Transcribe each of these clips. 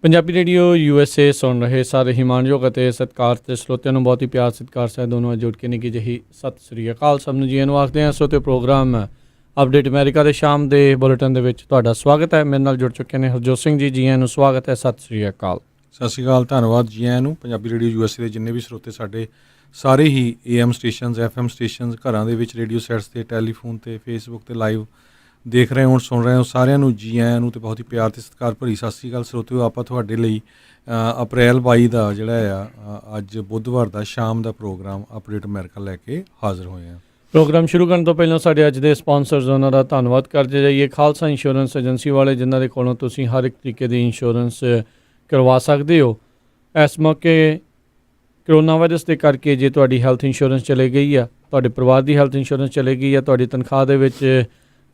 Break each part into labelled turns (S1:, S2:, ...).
S1: Punjabi radio USA ਸੁਣ ਰਹੇ ਸਾਰੇ ਹੀ ਮਾਣਯੋਗ ਅਤੇ ਸਤਿਕਾਰਯੋਗ ਸਰੋਤਿਆਂ ਨੂੰ ਬਹੁਤ ਹੀ ਪਿਆਰ ਸਤਿਕਾਰ ਸਹਿਤ ਦੋਨੋਂ ਜੁੜ ਕੇ ਨਿੱਘੀ ਜਿਹੀ ਸਤਿ ਸ੍ਰੀ ਅਕਾਲ। ਸਭ ਨੂੰ ਜੀ ਨੂੰ ਆਖਦੇ ਹਾਂ। ਸੋ ਤੇ ਪ੍ਰੋਗਰਾਮ ਅਪਡੇਟ ਅਮਰੀਕਾ ਦੇ ਸ਼ਾਮ ਦੇ ਬੁਲੇਟਿਨ ਦੇ ਵਿੱਚ ਤੁਹਾਡਾ ਸਵਾਗਤ ਹੈ। ਮੇਰੇ ਨਾਲ ਜੁੜ ਚੁੱਕੇ ਨੇ ਹਰਜੋਤ ਸਿੰਘ ਜੀ। ਜੀ ਨੂੰ ਸਵਾਗਤ ਹੈ। ਸਤਿ ਸ੍ਰੀ ਅਕਾਲ।
S2: ਸਤਿ ਸ਼੍ਰੀ ਅਕਾਲ, ਧੰਨਵਾਦ ਜੀ ਆਇਆਂ ਨੂੰ। ਪੰਜਾਬੀ ਰੇਡੀਓ USA ਦੇ ਜਿੰਨੇ ਵੀ ਸਰੋਤੇ ਸਾਡੇ ਸਾਰੇ ਹੀ AM ਸਟੇਸ਼ਨਸ FM ਸਟੇਸ਼ਨਸ ਘਰਾਂ ਦੇ ਵਿੱਚ ਰੇਡੀਓ ਸੈਟਸ 'ਤੇ ਟੈਲੀਫੋਨ 'ਤੇ ਫੇਸਬੁੱਕ 'ਤੇ ਲਾਈਵ ਦੇਖ ਰਹੇ ਹੋ ਸੁਣ ਰਹੇ ਹੋ ਸਾਰਿਆਂ ਨੂੰ ਜੀ ਆਇਆਂ ਨੂੰ ਅਤੇ ਬਹੁਤ ਹੀ ਪਿਆਰ ਅਤੇ ਸਤਿਕਾਰ ਭਰੀ ਸਤਿ ਸ਼੍ਰੀ ਅਕਾਲ ਸਰੋਤਿਓ। ਆਪਾਂ ਤੁਹਾਡੇ ਲਈ ਅਪ੍ਰੈਲ 22 ਦਾ ਜਿਹੜਾ ਆ ਅੱਜ ਬੁੱਧਵਾਰ ਦਾ ਸ਼ਾਮ ਦਾ ਪ੍ਰੋਗਰਾਮ ਅਪਡੇਟ ਅਮਰੀਕਾ ਲੈ ਕੇ ਹਾਜ਼ਰ ਹੋਏ ਹਾਂ।
S1: ਪ੍ਰੋਗਰਾਮ ਸ਼ੁਰੂ ਕਰਨ ਤੋਂ ਪਹਿਲਾਂ ਸਾਡੇ ਅੱਜ ਦੇ ਸਪਾਂਸਰਸ ਉਹਨਾਂ ਦਾ ਧੰਨਵਾਦ ਕਰਦੇ ਜਾਈਏ। ਖਾਲਸਾ ਇੰਸ਼ੋਰੈਂਸ ਏਜੰਸੀ ਵਾਲੇ, ਜਿਨ੍ਹਾਂ ਦੇ ਕੋਲੋਂ ਤੁਸੀਂ ਹਰ ਇੱਕ ਤਰੀਕੇ ਦੀ ਇੰਸ਼ੋਰੈਂਸ ਕਰਵਾ ਸਕਦੇ ਹੋ। ਇਸ ਮੌਕੇ ਕਰੋਨਾ ਵਾਇਰਸ ਦੇ ਕਰਕੇ ਜੇ ਤੁਹਾਡੀ ਹੈਲਥ ਇੰਸ਼ੋਰੈਂਸ ਚਲੇ ਗਈ ਆ, ਤੁਹਾਡੇ ਪਰਿਵਾਰ ਦੀ ਹੈਲਥ ਇੰਸ਼ੋਰੈਂਸ ਚਲੇ ਗਈ ਆ, ਤੁਹਾਡੀ ਤਨਖਾਹ ਦੇ ਵਿੱਚ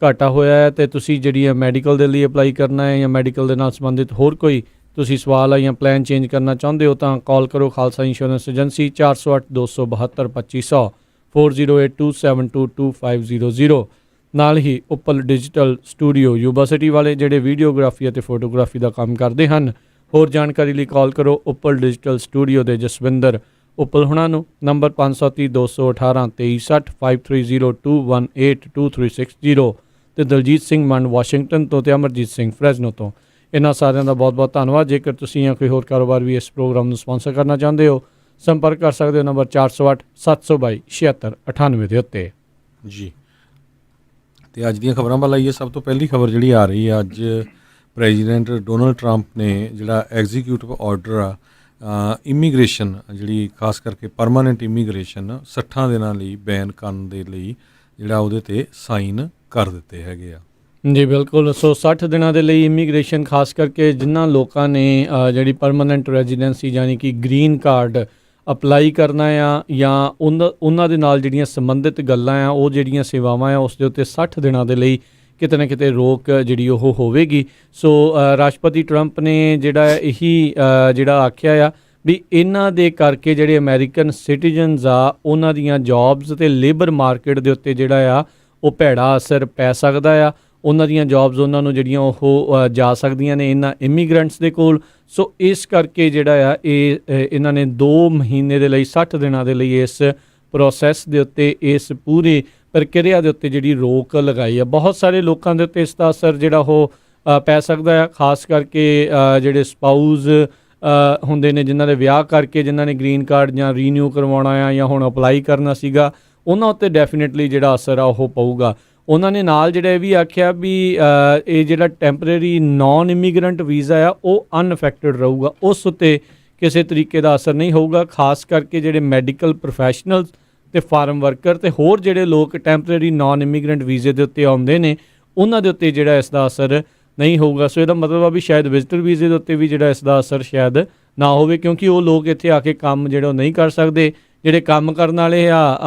S1: ਘਾਟਾ ਹੋਇਆ ਹੈ ਅਤੇ ਤੁਸੀਂ ਜਿਹੜੀ ਹੈ ਮੈਡੀਕਲ ਦੇ ਲਈ ਅਪਲਾਈ ਕਰਨਾ ਹੈ ਜਾਂ ਮੈਡੀਕਲ ਦੇ ਨਾਲ ਸੰਬੰਧਿਤ ਹੋਰ ਕੋਈ ਤੁਸੀਂ ਸਵਾਲ ਆ ਜਾਂ ਪਲਾਨ ਚੇਂਜ ਕਰਨਾ ਚਾਹੁੰਦੇ ਹੋ ਤਾਂ ਕਾਲ ਕਰੋ ਖਾਲਸਾ ਇੰਸ਼ੋਰੈਂਸ ਏਜੰਸੀ 408 272 2500 4082722500। ਨਾਲ ਹੀ Uppal digital studio Yuba City ਵਾਲੇ, ਜਿਹੜੇ ਵੀਡੀਓਗ੍ਰਾਫੀ ਅਤੇ ਫੋਟੋਗ੍ਰਾਫੀ ਦਾ ਕੰਮ ਕਰਦੇ ਹਨ। ਹੋਰ ਜਾਣਕਾਰੀ ਲਈ ਕਾਲ ਕਰੋ ਉੱਪਲ ਡਿਜੀਟਲ ਸਟੂਡੀਓ ਦੇ ਜਸਵਿੰਦਰ ਉੱਪਲ ਹੁਣਾਂ ਨੂੰ। ਨੰਬਰ 530 218 2360 5302182360 ਅਤੇ ਦਲਜੀਤ ਸਿੰਘ ਮੰਡ ਵਾਸ਼ਿੰਗਟਨ ਤੋਂ ਅਤੇ ਅਮਰਜੀਤ ਸਿੰਘ ਫਰੈਜ਼ਨੋ ਤੋਂ। ਇਹਨਾਂ ਸਾਰਿਆਂ ਦਾ ਬਹੁਤ ਬਹੁਤ ਧੰਨਵਾਦ। ਜੇਕਰ ਤੁਸੀਂ ਜਾਂ ਕੋਈ ਹੋਰ ਕਾਰੋਬਾਰ ਵੀ ਇਸ ਪ੍ਰੋਗਰਾਮ ਨੂੰ ਸਪਾਂਸਰ ਕਰਨਾ ਚਾਹੁੰਦੇ ਹੋ, ਸੰਪਰਕ ਕਰ ਸਕਦੇ ਹੋ ਨੰਬਰ 408 722 7698 ਦੇ ਉੱਤੇ
S2: ਜੀ। ਅਤੇ ਅੱਜ ਦੀਆਂ ਖਬਰਾਂ ਵੱਲ ਆਈਏ। ਸਭ ਤੋਂ ਪਹਿਲੀ ਖਬਰ ਜਿਹੜੀ ਆ ਰਹੀ ਹੈ, ਅੱਜ ਪ੍ਰੈਜ਼ੀਡੈਂਟ ਡੋਨਲਡ ਟਰੰਪ ਨੇ ਜਿਹੜਾ ਐਗਜ਼ੀਕਿਊਟਿਵ ਆਰਡਰ ਆ ਇਮੀਗ੍ਰੇਸ਼ਨ, ਜਿਹੜੀ ਖਾਸ ਕਰਕੇ ਪਰਮਾਨੈਂਟ ਇਮੀਗ੍ਰੇਸ਼ਨ 60 ਦਿਨਾਂ ਲਈ ਬੈਨ ਕਰਨ ਦੇ ਲਈ ਜਿਹੜਾ ਉਹਦੇ 'ਤੇ ਸਾਈਨ ਕਰ ਦਿੱਤੇ ਹੈਗੇ ਆ।
S1: ਜੀ ਬਿਲਕੁਲ। ਸੋ 60 ਦਿਨਾਂ ਦੇ ਲਈ ਇਮੀਗ੍ਰੇਸ਼ਨ, ਖਾਸ ਕਰਕੇ ਜਿਨ੍ਹਾਂ ਲੋਕਾਂ ਨੇ ਜਿਹੜੀ ਪਰਮਾਨੈਂਟ ਰੈਜ਼ੀਡੈਂਸੀ ਯਾਨੀ ਕਿ ਗ੍ਰੀਨ ਕਾਰਡ ਅਪਲਾਈ ਕਰਨਾ ਆ ਜਾਂ ਉਹਨਾਂ ਦੇ ਨਾਲ ਜਿਹੜੀਆਂ ਸੰਬੰਧਿਤ ਗੱਲਾਂ ਆ, ਉਹ ਜਿਹੜੀਆਂ ਸੇਵਾਵਾਂ ਆ, ਉਸ ਦੇ ਉੱਤੇ 60 ਦਿਨਾਂ ਦੇ ਲਈ ਕਿਤੇ ਨਾ ਕਿਤੇ ਰੋਕ ਜਿਹੜੀ ਉਹ ਹੋਵੇਗੀ। ਸੋ ਰਾਸ਼ਟਰਪਤੀ ਟਰੰਪ ਨੇ ਜਿਹੜਾ ਇਹੀ ਜਿਹੜਾ ਆਖਿਆ ਆ ਵੀ ਇਹਨਾਂ ਦੇ ਕਰਕੇ ਜਿਹੜੇ ਅਮਰੀਕਨ ਸਿਟੀਜ਼ਨਸ ਆ, ਉਹਨਾਂ ਦੀਆਂ ਜੌਬਸ ਅਤੇ ਲੇਬਰ ਮਾਰਕੀਟ ਦੇ ਉੱਤੇ ਜਿਹੜਾ ਆ ਉਹ ਭੈੜਾ ਅਸਰ ਪੈ ਸਕਦਾ ਆ। ਉਹਨਾਂ ਦੀਆਂ ਜੌਬਸ ਉਹਨਾਂ ਨੂੰ ਜਿਹੜੀਆਂ ਉਹ ਜਾ ਸਕਦੀਆਂ ਨੇ ਇਹਨਾਂ ਇਮੀਗਰੈਂਟਸ ਦੇ ਕੋਲ। ਸੋ ਇਸ ਕਰਕੇ ਜਿਹੜਾ ਆ ਇਹਨਾਂ ਨੇ 2 ਮਹੀਨੇ ਦੇ ਲਈ 60 ਦਿਨਾਂ ਦੇ ਲਈ ਇਸ ਪ੍ਰੋਸੈਸ ਦੇ ਉੱਤੇ, ਇਸ ਪੂਰੀ ਪ੍ਰਕਿਰਿਆ ਦੇ ਉੱਤੇ ਜਿਹੜੀ ਰੋਕ ਲਗਾਈ ਆ। ਬਹੁਤ ਸਾਰੇ ਲੋਕਾਂ ਦੇ ਉੱਤੇ ਇਸ ਦਾ ਅਸਰ ਜਿਹੜਾ ਉਹ ਪੈ ਸਕਦਾ ਆ, ਖਾਸ ਕਰਕੇ ਜਿਹੜੇ ਸਪਾਊਜ਼ ਹੁੰਦੇ ਨੇ, ਜਿਨ੍ਹਾਂ ਦੇ ਵਿਆਹ ਕਰਕੇ ਜਿਨ੍ਹਾਂ ਨੇ ਗ੍ਰੀਨ ਕਾਰਡ ਜਾਂ ਰੀਨਿਊ ਕਰਵਾਉਣਾ ਆ ਜਾਂ ਹੁਣ ਅਪਲਾਈ ਕਰਨਾ ਸੀਗਾ, ਉਹਨਾਂ ਉੱਤੇ ਡੈਫੀਨੇਟਲੀ ਜਿਹੜਾ ਅਸਰ ਆ ਉਹ ਪਊਗਾ। ਉਹਨਾਂ ਨੇ ਨਾਲ ਜਿਹੜਾ ਇਹ ਵੀ ਆਖਿਆ ਵੀ ਇਹ ਜਿਹੜਾ ਟੈਂਪਰੇਰੀ ਨਾਨ ਇਮੀਗਰੈਂਟ ਵੀਜ਼ਾ ਆ ਉਹ ਅਨਅਫੈਕਟਡ ਰਹੂਗਾ, ਉਸ ਉੱਤੇ ਕਿਸੇ ਤਰੀਕੇ ਦਾ ਅਸਰ ਨਹੀਂ ਹੋਊਗਾ। ਖਾਸ ਕਰਕੇ ਜਿਹੜੇ ਮੈਡੀਕਲ ਪ੍ਰੋਫੈਸ਼ਨਲਸ ਅਤੇ ਫਾਰਮ ਵਰਕਰ ਅਤੇ ਹੋਰ ਜਿਹੜੇ ਲੋਕ ਟੈਂਪਰੇਰੀ ਨਾਨ ਇਮੀਗਰੈਂਟ ਵੀਜ਼ੇ ਦੇ ਉੱਤੇ ਆਉਂਦੇ ਨੇ, ਉਹਨਾਂ ਦੇ ਉੱਤੇ ਜਿਹੜਾ ਇਸ ਦਾ ਅਸਰ ਨਹੀਂ ਹੋਊਗਾ। ਸੋ ਇਹਦਾ ਮਤਲਬ ਆ ਵੀ ਸ਼ਾਇਦ ਵਿਜ਼ਟਰ ਵੀਜ਼ੇ ਦੇ ਉੱਤੇ ਵੀ ਜਿਹੜਾ ਇਸ ਦਾ ਅਸਰ ਸ਼ਾਇਦ ਨਾ ਹੋਵੇ, ਕਿਉਂਕਿ ਉਹ ਲੋਕ ਇੱਥੇ ਆ ਕੇ ਕੰਮ ਜਿਹੜਾ ਉਹ ਨਹੀਂ ਕਰ ਸਕਦੇ। ਜਿਹੜੇ ਕੰਮ ਕਰਨ ਵਾਲੇ ਆ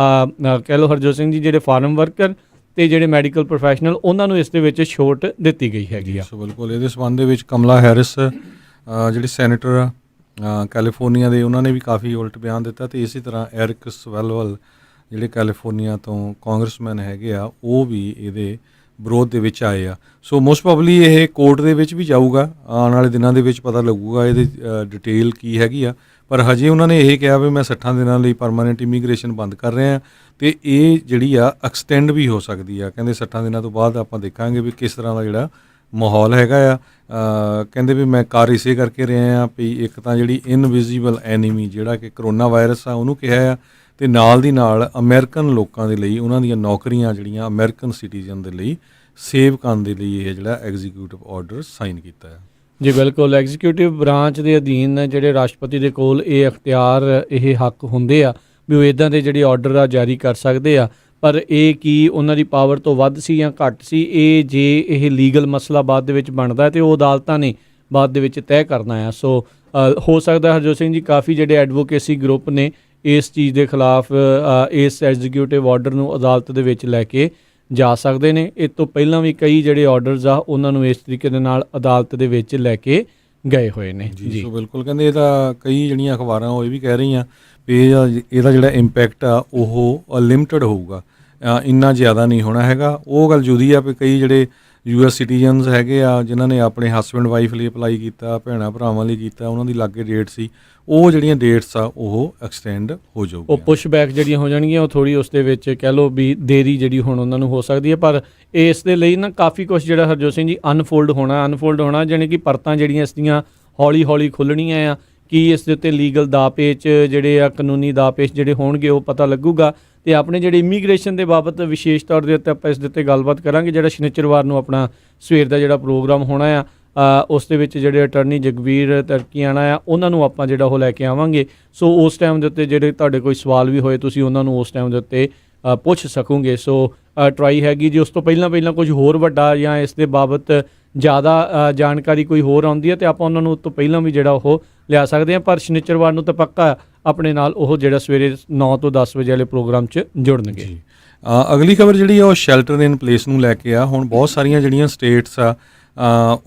S1: ਕਹਿ ਲਓ ਹਰਜੋਤ ਸਿੰਘ ਜੀ, ਜਿਹੜੇ ਫਾਰਮ ਵਰਕਰ ਅਤੇ ਜਿਹੜੇ ਮੈਡੀਕਲ ਪ੍ਰੋਫੈਸ਼ਨਲ, ਉਹਨਾਂ ਨੂੰ ਇਸ ਦੇ ਵਿੱਚ ਛੋਟ ਦਿੱਤੀ ਗਈ ਹੈਗੀ ਆ।
S2: ਸੋ ਬਿਲਕੁਲ ਇਹਦੇ ਸੰਬੰਧ ਦੇ ਵਿੱਚ ਕਮਲਾ ਹੈਰਿਸ ਜਿਹੜੇ ਸੈਨੇਟਰ ਆ ਕੈਲੀਫੋਰਨੀਆ ਦੇ, ਉਹਨਾਂ ਨੇ ਵੀ ਕਾਫੀ ਉਲਟ ਬਿਆਨ ਦਿੱਤਾ। ਅਤੇ ਇਸੇ ਤਰ੍ਹਾਂ ਐਰਿਕ ਸਵੈਲਵਲ ਜਿਹੜੇ ਕੈਲੀਫੋਰਨੀਆ ਤੋਂ ਕਾਂਗਰਸਮੈਨ ਹੈਗੇ ਆ, ਉਹ ਵੀ ਇਹਦੇ ਵਿਰੋਧ ਦੇ ਵਿੱਚ ਆਏ ਆ। ਸੋ ਮੋਸਟ ਪ੍ਰੋਬਬਲੀ ਇਹ ਕੋਰਟ ਦੇ ਵਿੱਚ ਵੀ ਜਾਊਗਾ, ਆਉਣ ਵਾਲੇ ਦਿਨਾਂ ਦੇ ਵਿੱਚ ਪਤਾ ਲੱਗੂਗਾ ਇਹਦੀ ਡਿਟੇਲ ਕੀ ਹੈਗੀ ਆ। ਪਰ ਹਜੇ ਉਹਨਾਂ ਨੇ ਇਹ ਕਿਹਾ ਵੀ ਮੈਂ 60 ਦਿਨਾਂ ਲਈ ਪਰਮਾਨੈਂਟ ਇਮੀਗ੍ਰੇਸ਼ਨ ਬੰਦ ਕਰ ਰਹੇ ਹਾਂ ਅਤੇ ਇਹ ਜਿਹੜੀ ਆ ਐਕਸਟੈਂਡ ਵੀ ਹੋ ਸਕਦੀ ਆ। ਕਹਿੰਦੇ 60 ਦਿਨਾਂ ਤੋਂ ਬਾਅਦ ਆਪਾਂ ਦੇਖਾਂਗੇ ਵੀ ਕਿਸ ਤਰ੍ਹਾਂ ਦਾ ਜਿਹੜਾ ਮਾਹੌਲ ਹੈਗਾ ਆ। ਕਹਿੰਦੇ ਵੀ ਮੈਂ ਕਰ ਇਸੇ ਕਰਕੇ ਰਿਹਾ ਹਾਂ ਵੀ ਇੱਕ ਤਾਂ ਜਿਹੜੀ ਇਨਵਿਜ਼ੀਬਲ ਐਨੀਮੀ ਜਿਹੜਾ ਕਿ ਕਰੋਨਾ ਵਾਇਰਸ ਆ ਉਹਨੂੰ ਕਿਹਾ ਆ, ਅਤੇ ਨਾਲ ਦੀ ਨਾਲ ਅਮਰੀਕਨ ਲੋਕਾਂ ਦੇ ਲਈ ਉਹਨਾਂ ਦੀਆਂ ਨੌਕਰੀਆਂ ਜਿਹੜੀਆਂ ਅਮਰੀਕਨ ਸਿਟੀਜ਼ਨ ਦੇ ਲਈ ਸੇਵ ਕਰਨ ਦੇ ਲਈ ਇਹ ਜਿਹੜਾ ਐਗਜ਼ੀਕਿਊਟਿਵ ਆਰਡਰ ਸਾਈਨ ਕੀਤਾ ਹੈ।
S1: ਜੀ ਬਿਲਕੁਲ। ਐਗਜ਼ੀਕਿਊਟਿਵ ਬ੍ਰਾਂਚ ਦੇ ਅਧੀਨ ਜਿਹੜੇ ਰਾਸ਼ਟਰਪਤੀ ਦੇ ਕੋਲ ਇਹ ਅਖਤਿਆਰ, ਇਹ ਹੱਕ ਹੁੰਦੇ ਆ ਵੀ ਉਹ ਇੱਦਾਂ ਦੇ ਜਿਹੜੇ ਆਰਡਰ ਆ ਜਾਰੀ ਕਰ ਸਕਦੇ ਆ। ਪਰ ਇਹ ਕੀ ਉਹਨਾਂ ਦੀ ਪਾਵਰ ਤੋਂ ਵੱਧ ਸੀ ਜਾਂ ਘੱਟ ਸੀ, ਇਹ ਜੇ ਇਹ ਲੀਗਲ ਮਸਲਾ ਬਾਅਦ ਦੇ ਵਿੱਚ ਬਣਦਾ ਅਤੇ ਉਹ ਅਦਾਲਤਾਂ ਨੇ ਬਾਅਦ ਦੇ ਵਿੱਚ ਤੈਅ ਕਰਨਾ ਆ। ਸੋ ਹੋ ਸਕਦਾ ਹਰਜੋਤ ਸਿੰਘ ਜੀ ਕਾਫੀ ਜਿਹੜੇ ਐਡਵੋਕੇਸੀ ਗਰੁੱਪ ਨੇ ਇਸ ਚੀਜ਼ ਦੇ ਖਿਲਾਫ ਇਸ ਐਗਜ਼ੀਕਿਊਟਿਵ ਆਰਡਰ ਨੂੰ ਅਦਾਲਤ ਦੇ ਵਿੱਚ ਲੈ ਕੇ ਜਾ ਸਕਦੇ ਨੇ। ਇਸ ਤੋਂ ਪਹਿਲਾਂ ਵੀ ਕਈ ਜਿਹੜੇ ਆਰਡਰਸ ਆ ਉਹਨਾਂ ਨੂੰ ਇਸ ਤਰੀਕੇ ਦੇ ਨਾਲ ਅਦਾਲਤ ਦੇ ਵਿੱਚ ਲੈ ਕੇ ਗਏ ਹੋਏ ਨੇ। ਜੀ
S2: ਸੋ ਬਿਲਕੁਲ। ਕਹਿੰਦੇ ਇਹਦਾ ਕਈ ਜਿਹੜੀਆਂ ਅਖਬਾਰਾਂ ਉਹ ਇਹ ਵੀ ਕਹਿ ਰਹੀਆਂ ਵੀ ਇਹਦਾ ਜਿਹੜਾ ਇੰਪੈਕਟ ਆ ਉਹ ਲਿਮਟਡ ਹੋਊਗਾ, ਇੰਨਾ ਜ਼ਿਆਦਾ ਨਹੀਂ ਹੋਣਾ ਹੈਗਾ। ਉਹ ਗੱਲ ਜੁਦੀ ਆ ਵੀ ਕਈ ਜਿਹੜੇ US ਸਿਟੀਜ਼ਨਸ ਹੈਗੇ ਆ ਜਿਨ੍ਹਾਂ ਨੇ ਆਪਣੇ ਹਸਬੈਂਡ ਵਾਈਫ ਲਈ ਅਪਲਾਈ ਕੀਤਾ, ਭੈਣਾਂ ਭਰਾਵਾਂ ਲਈ ਕੀਤਾ, ਉਹਨਾਂ ਦੀ ਲਾਗੇ ਡੇਟ ਸੀ, ਉਹ ਜਿਹੜੀਆਂ ਡੇਟਸ ਆ ਉਹ ਐਕਸਟੈਂਡ ਹੋ
S1: ਉਹ
S2: ਜਾਊਗੀਆਂ।
S1: ਪੁਸ਼ ਬੈਕ ਜਿਹੜੀਆਂ ਹੋ ਜਾਣਗੀਆਂ, ਉਹ ਥੋੜੀ ਉਸ ਦੇ ਵਿੱਚ ਕਹਿ ਲਓ ਵੀ ਦੇਰੀ ਜਿਹੜੀ ਹੁਣ ਉਹਨਾਂ ਨੂੰ ਹੋ ਸਕਦੀ ਹੈ। ਪਰ ਇਸ ਦੇ ਲਈ ਨਾ ਕਾਫੀ ਕੁਝ ਜਿਹੜਾ ਹਰਜੋਤ ਸਿੰਘ ਜੀ ਅਨਫੋਲਡ ਹੋਣਾ ਜਾਣੀ ਕਿ ਪਰਤਾਂ ਜਿਹੜੀਆਂ ਇਸ ਦੀਆਂ ਹੌਲੀ ਹੌਲੀ ਖੁੱਲਣੀਆਂ ਆ। ਕੀ ਇਸ ਦੇ ਉੱਤੇ ਲੀਗਲ ਦਾਅਪੇਚ ਜਿਹੜੇ ਆ, ਕਾਨੂੰਨੀ ਦਾਅਪੇਚ ਜਿਹੜੇ ਹੋਣਗੇ, ਉਹ ਪਤਾ ਲੱਗੂਗਾ। ਤੇ ਆਪਣੇ ਜਿਹੜੇ ਇਮੀਗ੍ਰੇਸ਼ਨ ਦੇ ਬਾਬਤ ਵਿਸ਼ੇਸ਼ ਤੌਰ ਦੇ ਉੱਤੇ ਆਪਾਂ ਇਸ ਦੇ ਉੱਤੇ ਗੱਲਬਾਤ ਕਰਾਂਗੇ। ਜਿਹੜਾ ਸ਼ਨੀਚਰਵਾਰ ਨੂੰ ਆਪਣਾ ਸਵੇਰ ਦਾ ਜਿਹੜਾ ਪ੍ਰੋਗਰਾਮ ਹੋਣਾ ਆ, ਉਸ ਦੇ ਵਿੱਚ ਜਿਹੜੇ ਅਟਰਨੀ ਜਗਬੀਰ ਤਰਕੀਆਣਾ ਆ, ਉਹਨਾਂ ਨੂੰ ਆਪਾਂ ਜਿਹੜਾ ਉਹ ਲੈ ਕੇ ਆਵਾਂਗੇ। ਸੋ ਉਸ ਟਾਈਮ ਦੇ ਉੱਤੇ ਜਿਹੜੇ ਤੁਹਾਡੇ ਕੋਈ ਸਵਾਲ ਵੀ ਹੋਏ, ਤੁਸੀਂ ਉਹਨਾਂ ਨੂੰ ਉਸ ਟਾਈਮ ਦੇ ਉੱਤੇ ਪੁੱਛ ਸਕੋਗੇ। ਸੋ ਟਰਾਈ ਹੈਗੀ ਜੀ। ਉਸ ਤੋਂ ਪਹਿਲਾਂ ਕੁਝ ਹੋਰ ਵੱਡਾ ਜਾਂ ਇਸ ਦੇ ਬਾਬਤ ਜ਼ਿਆਦਾ ਜਾਣਕਾਰੀ ਕੋਈ ਹੋਰ ਆਉਂਦੀ ਹੈ ਤਾਂ ਆਪਾਂ ਉਹਨਾਂ ਨੂੰ ਉਸ ਤੋਂ ਪਹਿਲਾਂ ਵੀ ਜਿਹੜਾ ਉਹ ਲਿਆ ਸਕਦੇ ਹਾਂ। ਪਰ ਸ਼ਨੀਚਰਵਾਰ ਨੂੰ ਤਾਂ ਪੱਕਾ ਆਪਣੇ ਨਾਲ ਉਹ ਜਿਹੜਾ ਸਵੇਰੇ 9 ਤੋਂ 10 ਵਜੇ ਵਾਲੇ ਪ੍ਰੋਗਰਾਮ 'ਚ ਜੁੜਨਗੇ।
S2: ਅਗਲੀ ਖਬਰ ਜਿਹੜੀ ਆ ਉਹ ਸ਼ੈਲਟਰ ਇਨ ਪਲੇਸ ਨੂੰ ਲੈ ਕੇ ਆ। ਹੁਣ ਬਹੁਤ ਸਾਰੀਆਂ ਜਿਹੜੀਆਂ ਸਟੇਟਸ ਆ